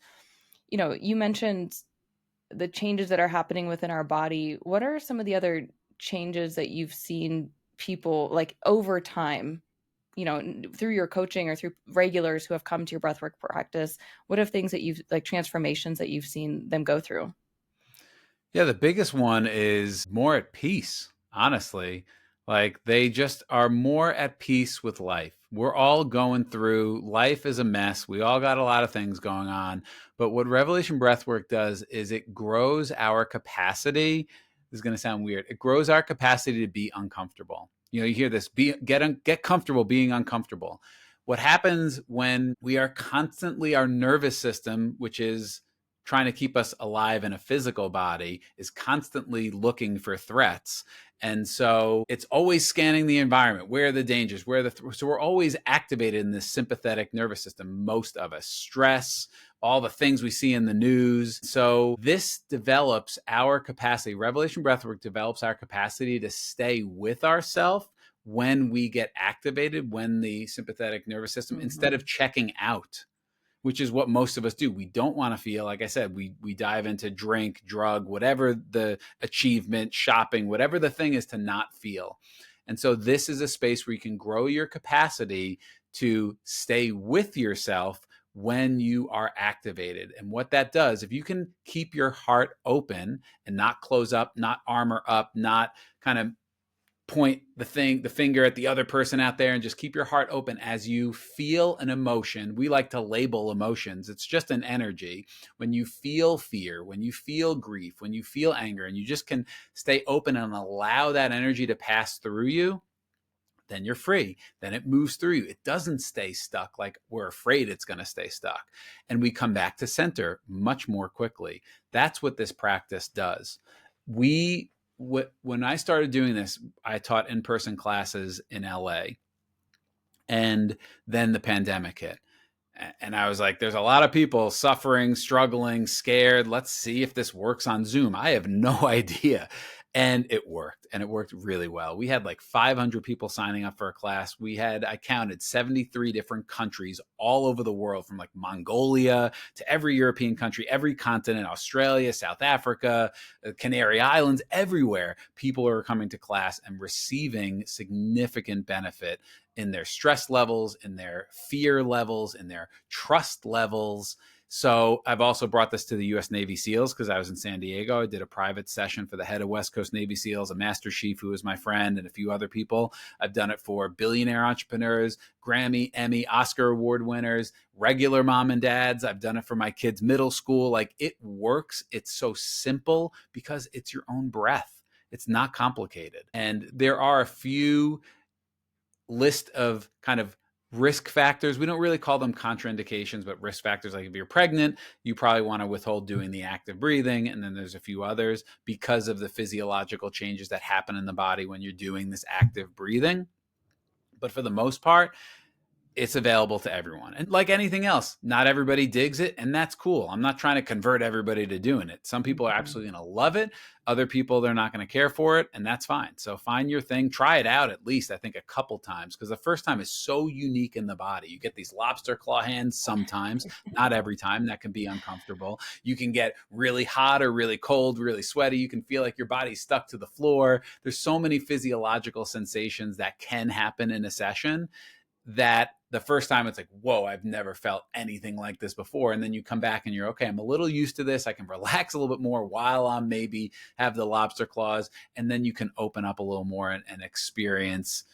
you mentioned the changes that are happening within our body. What are some of the other changes that you've seen people like over time, through your coaching or through regulars who have come to your breathwork practice? What are things that you've like transformations that you've seen them go through? Yeah, the biggest one is more at peace, honestly. Like they just are more at peace with life. We're all going through, life is a mess. We all got a lot of things going on. But what Revelation Breathwork does is it grows our capacity. This is going to sound weird. It grows our capacity to be uncomfortable. You hear this, get comfortable being uncomfortable. What happens when we are constantly, our nervous system, which is trying to keep us alive in a physical body, is constantly looking for threats. And so it's always scanning the environment. Where are the dangers? So we're always activated in this sympathetic nervous system, most of us. Stress, all the things we see in the news. So this develops our capacity. Revelation Breathwork develops our capacity to stay with ourselves when we get activated, when the sympathetic nervous system, instead of checking out, which is what most of us do. We don't want to feel, like I said, we dive into drink, drug, whatever the achievement, shopping, whatever the thing is, to not feel. And so this is a space where you can grow your capacity to stay with yourself when you are activated. And what that does, if you can keep your heart open and not close up, not armor up, not kind of point the finger at the other person out there, and just keep your heart open as you feel an emotion. We like to label emotions. It's just an energy. When you feel fear, when you feel grief, when you feel anger, and you just can stay open and allow that energy to pass through you, then you're free. Then it moves through you. It doesn't stay stuck like we're afraid it's going to stay stuck. And we come back to center much more quickly. That's what this practice does. When I started doing this, I taught in-person classes in LA, and then the pandemic hit. And I was like, there's a lot of people suffering, struggling, scared. Let's see if this works on Zoom. I have no idea. And it worked, and it worked really well. We had like 500 people signing up for a class. I counted 73 different countries all over the world, from like Mongolia to every European country, every continent, Australia, South Africa, Canary Islands, everywhere. People are coming to class and receiving significant benefit in their stress levels, in their fear levels, in their trust levels. So I've also brought this to the U.S. Navy SEALs because I was in San Diego. I did a private session for the head of West Coast Navy SEALs, a Master Chief who is my friend, and a few other people. I've done it for billionaire entrepreneurs, Grammy, Emmy, Oscar award winners, regular mom and dads. I've done it for my kids' middle school. Like, it works. It's so simple because it's your own breath. It's not complicated. And there are a few list of kind of risk factors. We don't really call them contraindications, but risk factors. Like if you're pregnant, you probably want to withhold doing the active breathing. And then there's a few others because of the physiological changes that happen in the body when you're doing this active breathing. But for the most part, it's available to everyone. And like anything else, not everybody digs it, and that's cool. I'm not trying to convert everybody to doing it. Some people are absolutely going to love it. Other people, they're not going to care for it, and that's fine. So find your thing. Try it out at least, I think, a couple times, because the first time is so unique in the body. You get these lobster claw hands sometimes, not every time. That can be uncomfortable. You can get really hot or really cold, really sweaty. You can feel like your body's stuck to the floor. There's so many physiological sensations that can happen in a session that the first time it's like, whoa, I've never felt anything like this before. And then you come back and you're, okay, I'm a little used to this. I can relax a little bit more while I'm maybe have the lobster claws. And then you can open up a little more and experience.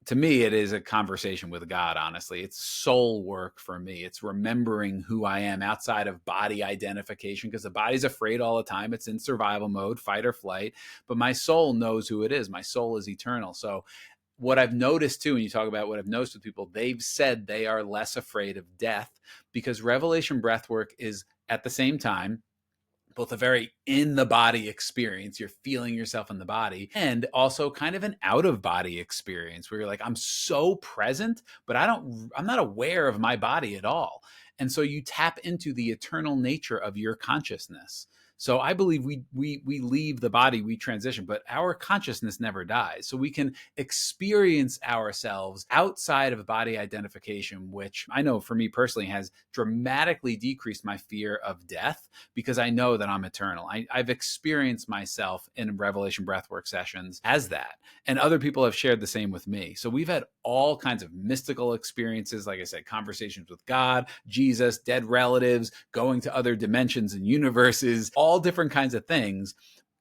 To me, it is a conversation with God, honestly. It's soul work for me. It's remembering who I am outside of body identification, because the body's afraid all the time. It's in survival mode, fight or flight. But my soul knows who it is. My soul is eternal. So what I've noticed too, when you talk about what I've noticed with people, they've said they are less afraid of death, because Revelation Breathwork is at the same time both a very in the body experience. You're feeling yourself in the body, and also kind of an out of body experience where you're like, I'm so present, but I'm not aware of my body at all. And so you tap into the eternal nature of your consciousness. So I believe we leave the body, we transition, but our consciousness never dies. So we can experience ourselves outside of body identification, which I know for me personally has dramatically decreased my fear of death, because I know that I'm eternal. I've experienced myself in Revelation Breathwork sessions as that. And other people have shared the same with me. So we've had all kinds of mystical experiences, like I said, conversations with God, Jesus, dead relatives, going to other dimensions and universes, all different kinds of things.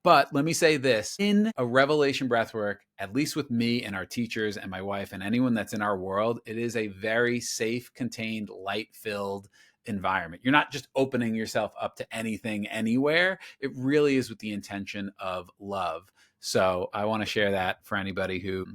But let me say this, in a Revelation Breathwork, at least with me and our teachers and my wife and anyone that's in our world, it is a very safe, contained, light-filled environment. You're not just opening yourself up to anything, anywhere. It really is with the intention of love. So I want to share that for anybody who,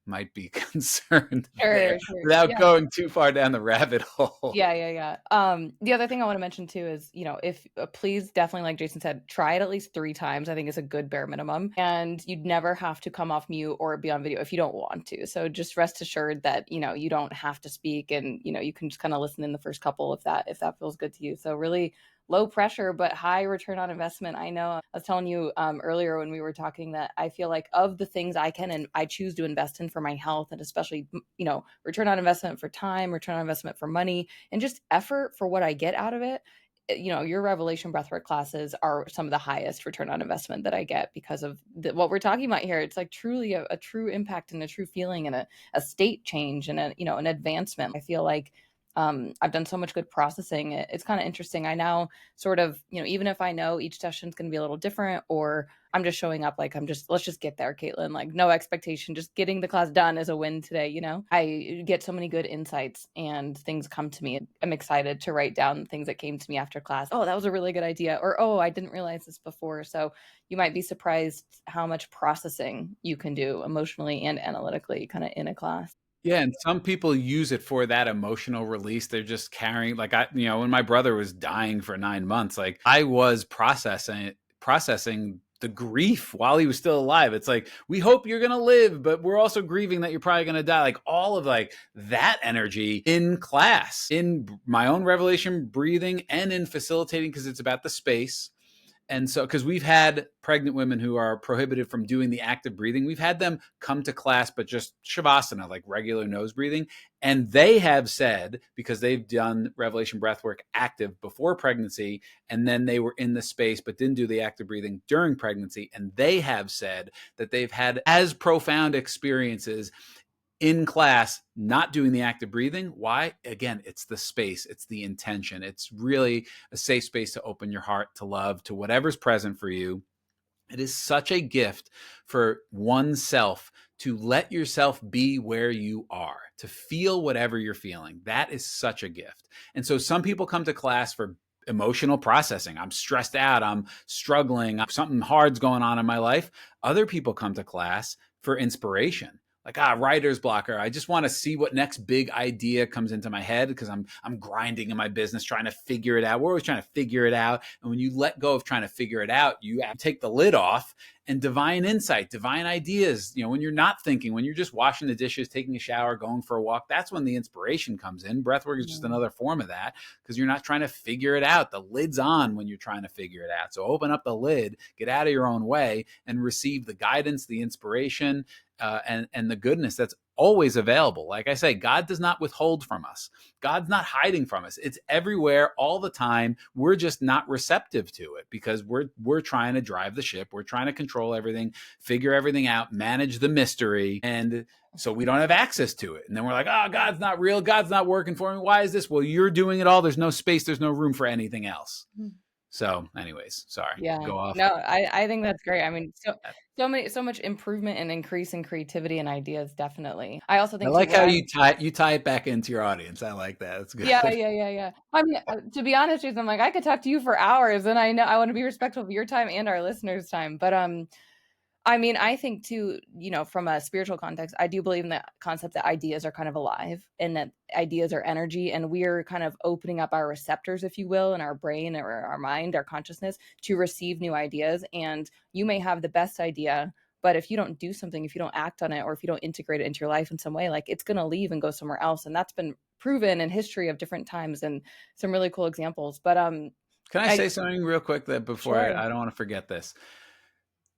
might be concerned there, Sure. without going too far down the rabbit hole. Yeah. The other thing I want to mention too is, if please definitely, like Jason said, try it at least 3 times. I think it's a good bare minimum, and you'd never have to come off mute or be on video if you don't want to. So just rest assured that, you don't have to speak, and, you can just kind of listen in the first couple if that feels good to you. So really low pressure, but high return on investment. I know I was telling you earlier when we were talking that I feel like of the things I can and I choose to invest in for my health, and especially, return on investment for time, return on investment for money, and just effort for what I get out of it. Your Revelation Breathwork classes are some of the highest return on investment that I get because of what we're talking about here. It's like truly a true impact and a true feeling and a state change and an advancement. I feel like I've done so much good processing. It's kind of interesting. I now sort of, even if I know each session is going to be a little different, or I'm just showing up like let's just get there, Kaitlin, like no expectation, just getting the class done is a win today. I get so many good insights and things come to me. I'm excited to write down things that came to me after class. Oh, that was a really good idea. Or, oh, I didn't realize this before. So you might be surprised how much processing you can do emotionally and analytically kind of in a class. Yeah, and some people use it for that emotional release. They're just carrying, like, when my brother was dying for 9 months, like I was processing the grief while he was still alive. It's like, we hope you're going to live, but we're also grieving that you're probably going to die. Like all of like that energy in class, in my own revelation breathing, and in facilitating, because it's about the space. And so, because we've had pregnant women who are prohibited from doing the active breathing, we've had them come to class, but just Shavasana, like regular nose breathing. And they have said, because they've done Revelation Breathwork active before pregnancy, and then they were in the space, but didn't do the active breathing during pregnancy. And they have said that they've had as profound experiences in class, not doing the active breathing. Why? Again, it's the space, it's the intention. It's really a safe space to open your heart to love, to whatever's present for you. It is such a gift for oneself to let yourself be where you are, to feel whatever you're feeling. That is such a gift. And so some people come to class for emotional processing. I'm stressed out, I'm struggling, something hard's going on in my life. Other people come to class for inspiration. Like, writer's blocker. I just want to see what next big idea comes into my head, because I'm grinding in my business, trying to figure it out. We're always trying to figure it out. And when you let go of trying to figure it out, you take the lid off and divine insight, divine ideas. When you're not thinking, when you're just washing the dishes, taking a shower, going for a walk, that's when the inspiration comes in. Breathwork is just another form of that, because you're not trying to figure it out. The lid's on when you're trying to figure it out. So open up the lid, get out of your own way, and receive the guidance, the inspiration, and the goodness that's always available. Like I say, God does not withhold from us. God's not hiding from us. It's everywhere all the time. We're just not receptive to it because we're trying to drive the ship. We're trying to control everything, figure everything out, manage the mystery. And so we don't have access to it. And then we're like, oh, God's not real. God's not working for me. Why is this? Well, you're doing it all. There's no space. There's no room for anything else. So anyways, sorry. Yeah. Go off. No, I think that's great. I mean, so much improvement and increase in creativity and ideas, definitely. I also I think like how you tie it back into your audience. I like that. It's good. Yeah. I mean, to be honest, Jason, I'm like, I could talk to you for hours, and I know I want to be respectful of your time and our listeners' time. But I mean, I think too, from a spiritual context, I do believe in the concept that ideas are kind of alive and that ideas are energy, and we're kind of opening up our receptors, if you will, in our brain or our mind, our consciousness to receive new ideas. And you may have the best idea, but if you don't do something, if you don't act on it, or if you don't integrate it into your life in some way, like it's going to leave and go somewhere else. And that's been proven in history of different times and some really cool examples. But can I say something real quick that before Sure. I don't want to forget this?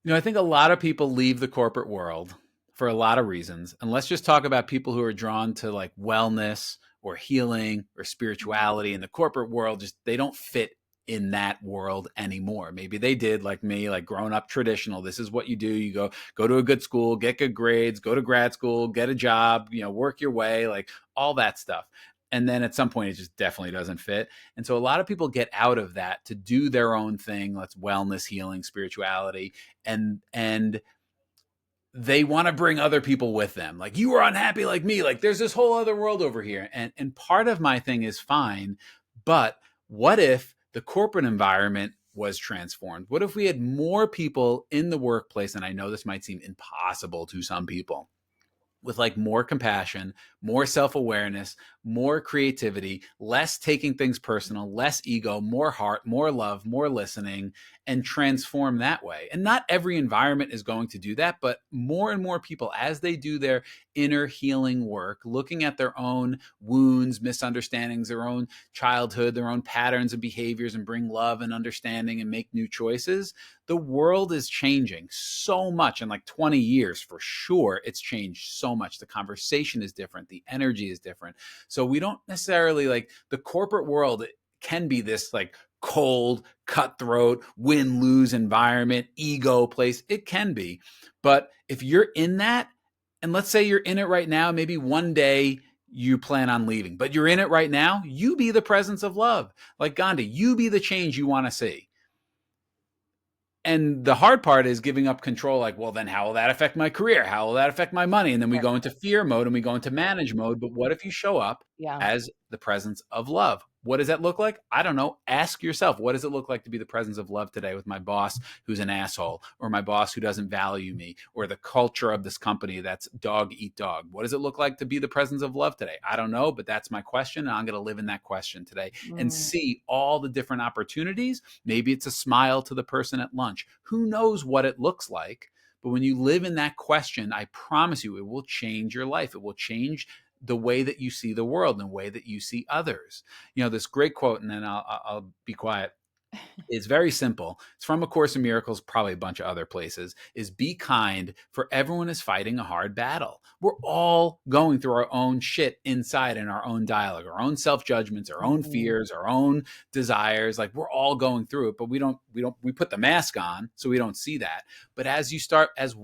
I think a lot of people leave the corporate world for a lot of reasons. And let's just talk about people who are drawn to like wellness or healing or spirituality in the corporate world. Just they don't fit in that world anymore. Maybe they did, like me, like grown up traditional. This is what you do. You go to a good school, get good grades, go to grad school, get a job, work your way, like all that stuff. And then at some point, it just definitely doesn't fit. And so a lot of people get out of that to do their own thing. Let's wellness, healing, spirituality. And they want to bring other people with them. Like, you are unhappy like me. Like, there's this whole other world over here. And part of my thing is fine. But what if the corporate environment was transformed? What if we had more people in the workplace? And I know this might seem impossible to some people, with like more compassion, more self-awareness, more creativity, less taking things personal, less ego, more heart, more love, more listening, and transform that way. And not every environment is going to do that, but more and more people, as they do their inner healing work, looking at their own wounds, misunderstandings, their own childhood, their own patterns and behaviors, and bring love and understanding and make new choices, the world is changing so much. In like 20 years, for sure, it's changed so much. The conversation is different. The energy is different. So we don't necessarily like the corporate world can be this like cold, cutthroat, win-lose environment, ego place. It can be. But if you're in that, and let's say you're in it right now, maybe one day you plan on leaving, but you're in it right now, you be the presence of love. Like Gandhi, you be the change you want to see. And the hard part is giving up control. Like, well, then how will that affect my career? How will that affect my money? And then we go into fear mode and we go into manage mode. But what if you show up as the presence of love? What does that look like? I don't know. Ask yourself, what does it look like to be the presence of love today with my boss who's an asshole, or my boss who doesn't value me, or the culture of this company that's dog eat dog? What does it look like to be the presence of love today? I don't know, but that's my question. And I'm going to live in that question today and see all the different opportunities. Maybe it's a smile to the person at lunch. Who knows what it looks like? But when you live in that question, I promise you, it will change your life. It will change the way that you see the world and the way that you see others. This great quote, and then I'll be quiet. It's very simple. It's from A Course in Miracles, probably a bunch of other places, is be kind, for everyone is fighting a hard battle. We're all going through our own shit inside in our own dialogue, our own self-judgments, our own fears, our own desires. Like, we're all going through it, but we put the mask on so we don't see that. But as you start, as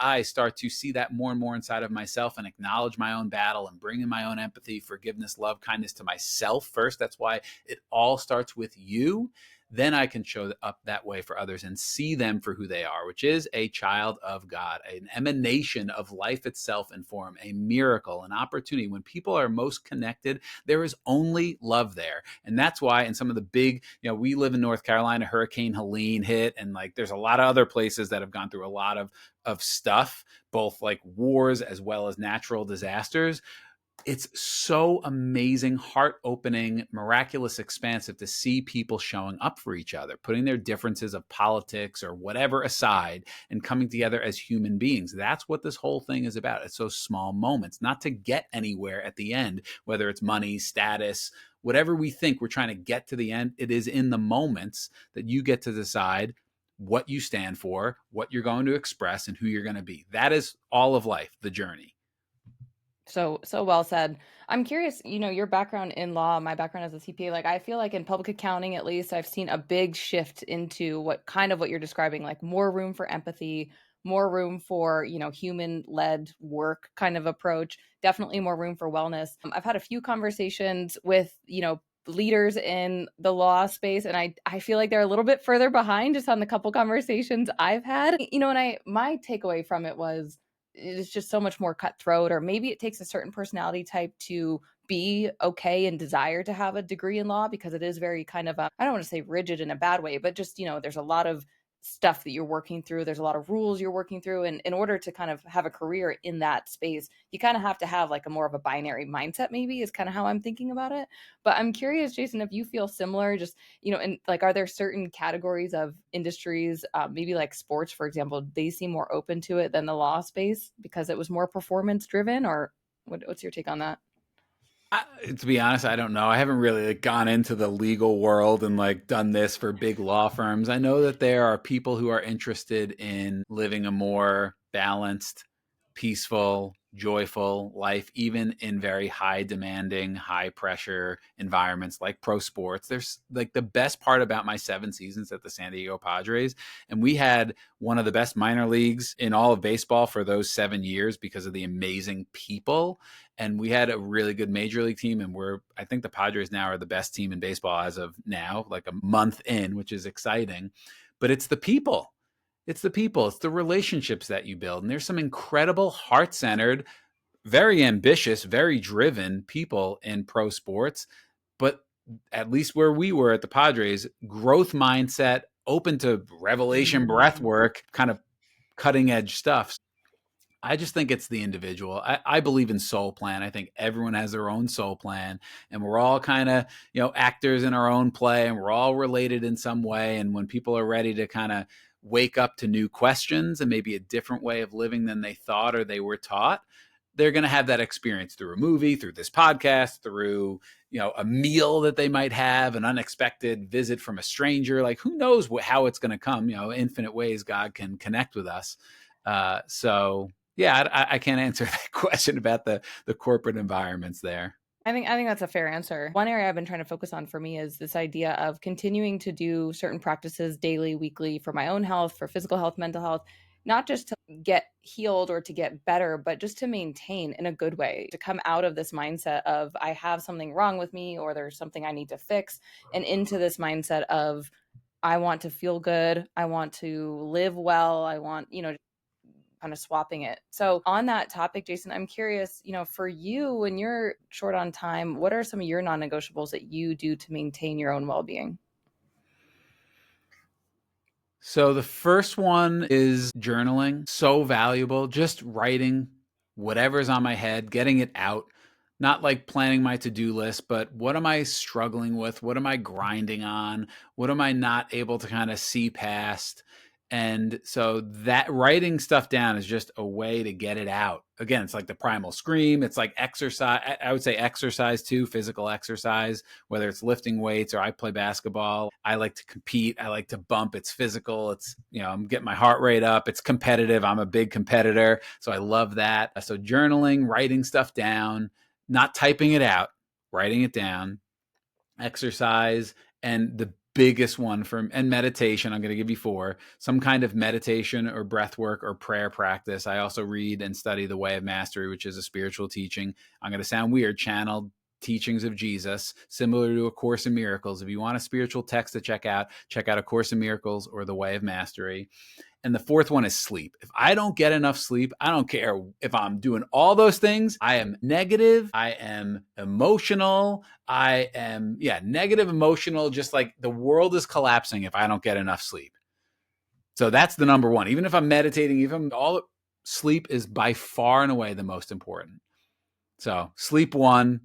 I start to see that more and more inside of myself and acknowledge my own battle and bring in my own empathy, forgiveness, love, kindness to myself first. That's why it all starts with you. Then I can show up that way for others and see them for who they are, which is a child of God, an emanation of life itself in form, a miracle, an opportunity. When people are most connected, there is only love there. And that's why in some of the big, we live in North Carolina, Hurricane Helene hit, and like there's a lot of other places that have gone through a lot of stuff, both like wars as well as natural disasters. it's so amazing, heart-opening, miraculous, expansive to see people showing up for each other, putting their differences of politics or whatever aside and coming together as human beings. That's what this whole thing is about. It's those small moments, not to get anywhere at the end, whether it's money, status, whatever we think we're trying to get to the end. It is in the moments that you get to decide what you stand for, what you're going to express, and who you're going to be. That is all of life, the journey. So well said. I'm curious, your background in law, my background as a CPA, like I feel like in public accounting, at least, I've seen a big shift into what you're describing, like more room for empathy, more room for, human-led work kind of approach, definitely more room for wellness. I've had a few conversations with, leaders in the law space, and I feel like they're a little bit further behind just on the couple conversations I've had. And my takeaway from it was it's just so much more cutthroat, or maybe it takes a certain personality type to be okay and desire to have a degree in law, because it is very kind of I don't want to say rigid in a bad way, but just, there's a lot of stuff that you're working through. There's a lot of rules you're working through. And in order to kind of have a career in that space, you kind of have to have like a more of a binary mindset, maybe is kind of how I'm thinking about it. But I'm curious, Jason, if you feel similar, just, and like, are there certain categories of industries, maybe like sports, for example, they seem more open to it than the law space because it was more performance driven? Or what's your take on that? To be honest, I don't know. I haven't really gone into the legal world and done this for big law firms. I know that there are people who are interested in living a more balanced, peaceful, joyful life, even in very high demanding, high pressure environments like pro sports. There's the best part about my 7 seasons at the San Diego Padres. And we had one of the best minor leagues in all of baseball for those 7 years because of the amazing people. And we had a really good major league team. And I think the Padres now are the best team in baseball as of now, like a month in, which is exciting. But it's the people. It's the people. It's the relationships that you build. And there's some incredible heart-centered, very ambitious, very driven people in pro sports. But at least where we were at the Padres, growth mindset, open to Revelation Breathwork, kind of cutting edge stuff. I just think it's the individual. I believe in soul plan. I think everyone has their own soul plan, and we're all kind of, actors in our own play, and we're all related in some way. And when people are ready to kind of wake up to new questions and maybe a different way of living than they thought or they were taught, they're going to have that experience through a movie, through this podcast, through, a meal that they might have, an unexpected visit from a stranger. Like, who knows how it's going to come, infinite ways God can connect with us. So yeah, I can't answer that question about the corporate environments there. I think that's a fair answer. One area I've been trying to focus on for me is this idea of continuing to do certain practices daily, weekly, for my own health, for physical health, mental health, not just to get healed or to get better, but just to maintain in a good way, to come out of this mindset of I have something wrong with me or there's something I need to fix, and into this mindset of I want to feel good, I want to live well, I want, kind of swapping it. So on that topic, Jason, I'm curious, for you, when you're short on time, what are some of your non-negotiables that you do to maintain your own well-being? So the first one is journaling. So valuable. Just writing whatever's on my head, getting it out. Not like planning my to-do list, but what am I struggling with? What am I grinding on? What am I not able to kind of see past? And so that writing stuff down is just a way to get it out. Again, it's like the primal scream. It's like exercise. I would say exercise too, physical exercise, whether it's lifting weights or I play basketball. I like to compete. I like to bump. It's physical. It's, I'm getting my heart rate up. It's competitive. I'm a big competitor. So I love that. So journaling, writing stuff down, not typing it out, writing it down, exercise, and the biggest one and meditation. I'm going to give you 4, some kind of meditation or breath work or prayer practice. I also read and study The Way of Mastery, which is a spiritual teaching. I'm going to sound weird, channeled teachings of Jesus, similar to A Course in Miracles. If you want a spiritual text to check out A Course in Miracles or The Way of Mastery. And the 4th one is sleep. If I don't get enough sleep, I don't care if I'm doing all those things. I am negative. I am emotional. I am, negative, emotional, just like the world is collapsing if I don't get enough sleep. So that's the number one. Even if I'm meditating, sleep is by far and away the most important. So sleep 1,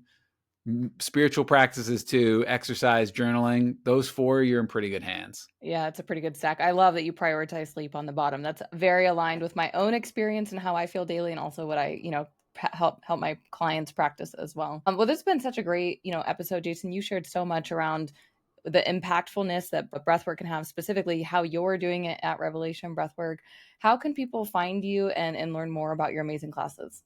spiritual practices 2, exercise, journaling, those 4, you're in pretty good hands. Yeah, it's a pretty good stack. I love that you prioritize sleep on the bottom. That's very aligned with my own experience and how I feel daily, and also what I, help my clients practice as well. Well, this has been such a great, episode, Jason. You shared so much around the impactfulness that breathwork can have, specifically how you're doing it at Revelation Breathwork. How can people find you and learn more about your amazing classes?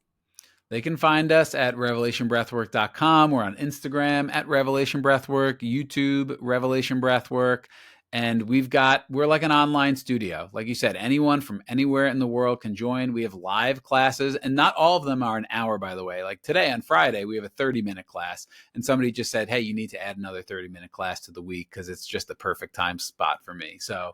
They can find us at revelationbreathwork.com. We're on Instagram at Revelation Breathwork, YouTube, Revelation Breathwork. And we're like an online studio. Like you said, anyone from anywhere in the world can join. We have live classes, and not all of them are an hour, by the way. Like today on Friday, we have a 30-minute class, and somebody just said, hey, you need to add another 30-minute class to the week because it's just the perfect time spot for me. So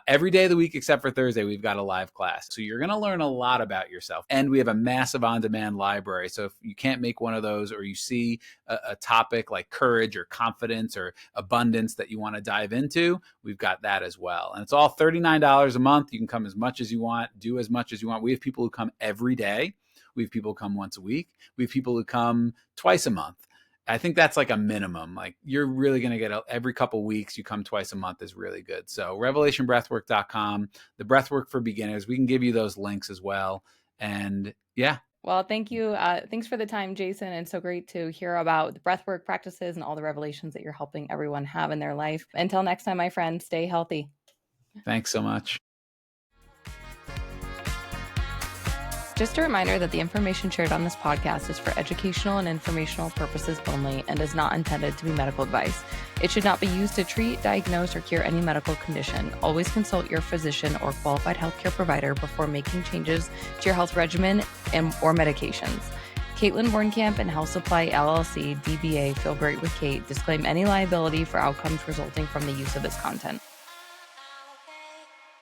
every day of the week except for Thursday, we've got a live class. So you're going to learn a lot about yourself. And we have a massive on-demand library. So if you can't make one of those, or you see a topic like courage or confidence or abundance that you want to dive into, we've got that as well. And it's all $39 a month. You can come as much as you want, do as much as you want. We have people who come every day. We have people who come once a week. We have people who come twice a month. I think that's like a minimum. Like you're really going to get every couple weeks, you come twice a month is really good. So revelationbreathwork.com, the breathwork for beginners, we can give you those links as well. And yeah. Well, thank you. Thanks for the time, Jason. And so great to hear about the breathwork practices and all the revelations that you're helping everyone have in their life. Until next time, my friend, stay healthy. Thanks so much. Just a reminder that the information shared on this podcast is for educational and informational purposes only and is not intended to be medical advice. It should not be used to treat, diagnose, or cure any medical condition. Always consult your physician or qualified healthcare provider before making changes to your health regimen or medications. Kaitlin Bornkamp and Health Supply LLC, DBA Feel Great with Kate, disclaim any liability for outcomes resulting from the use of this content.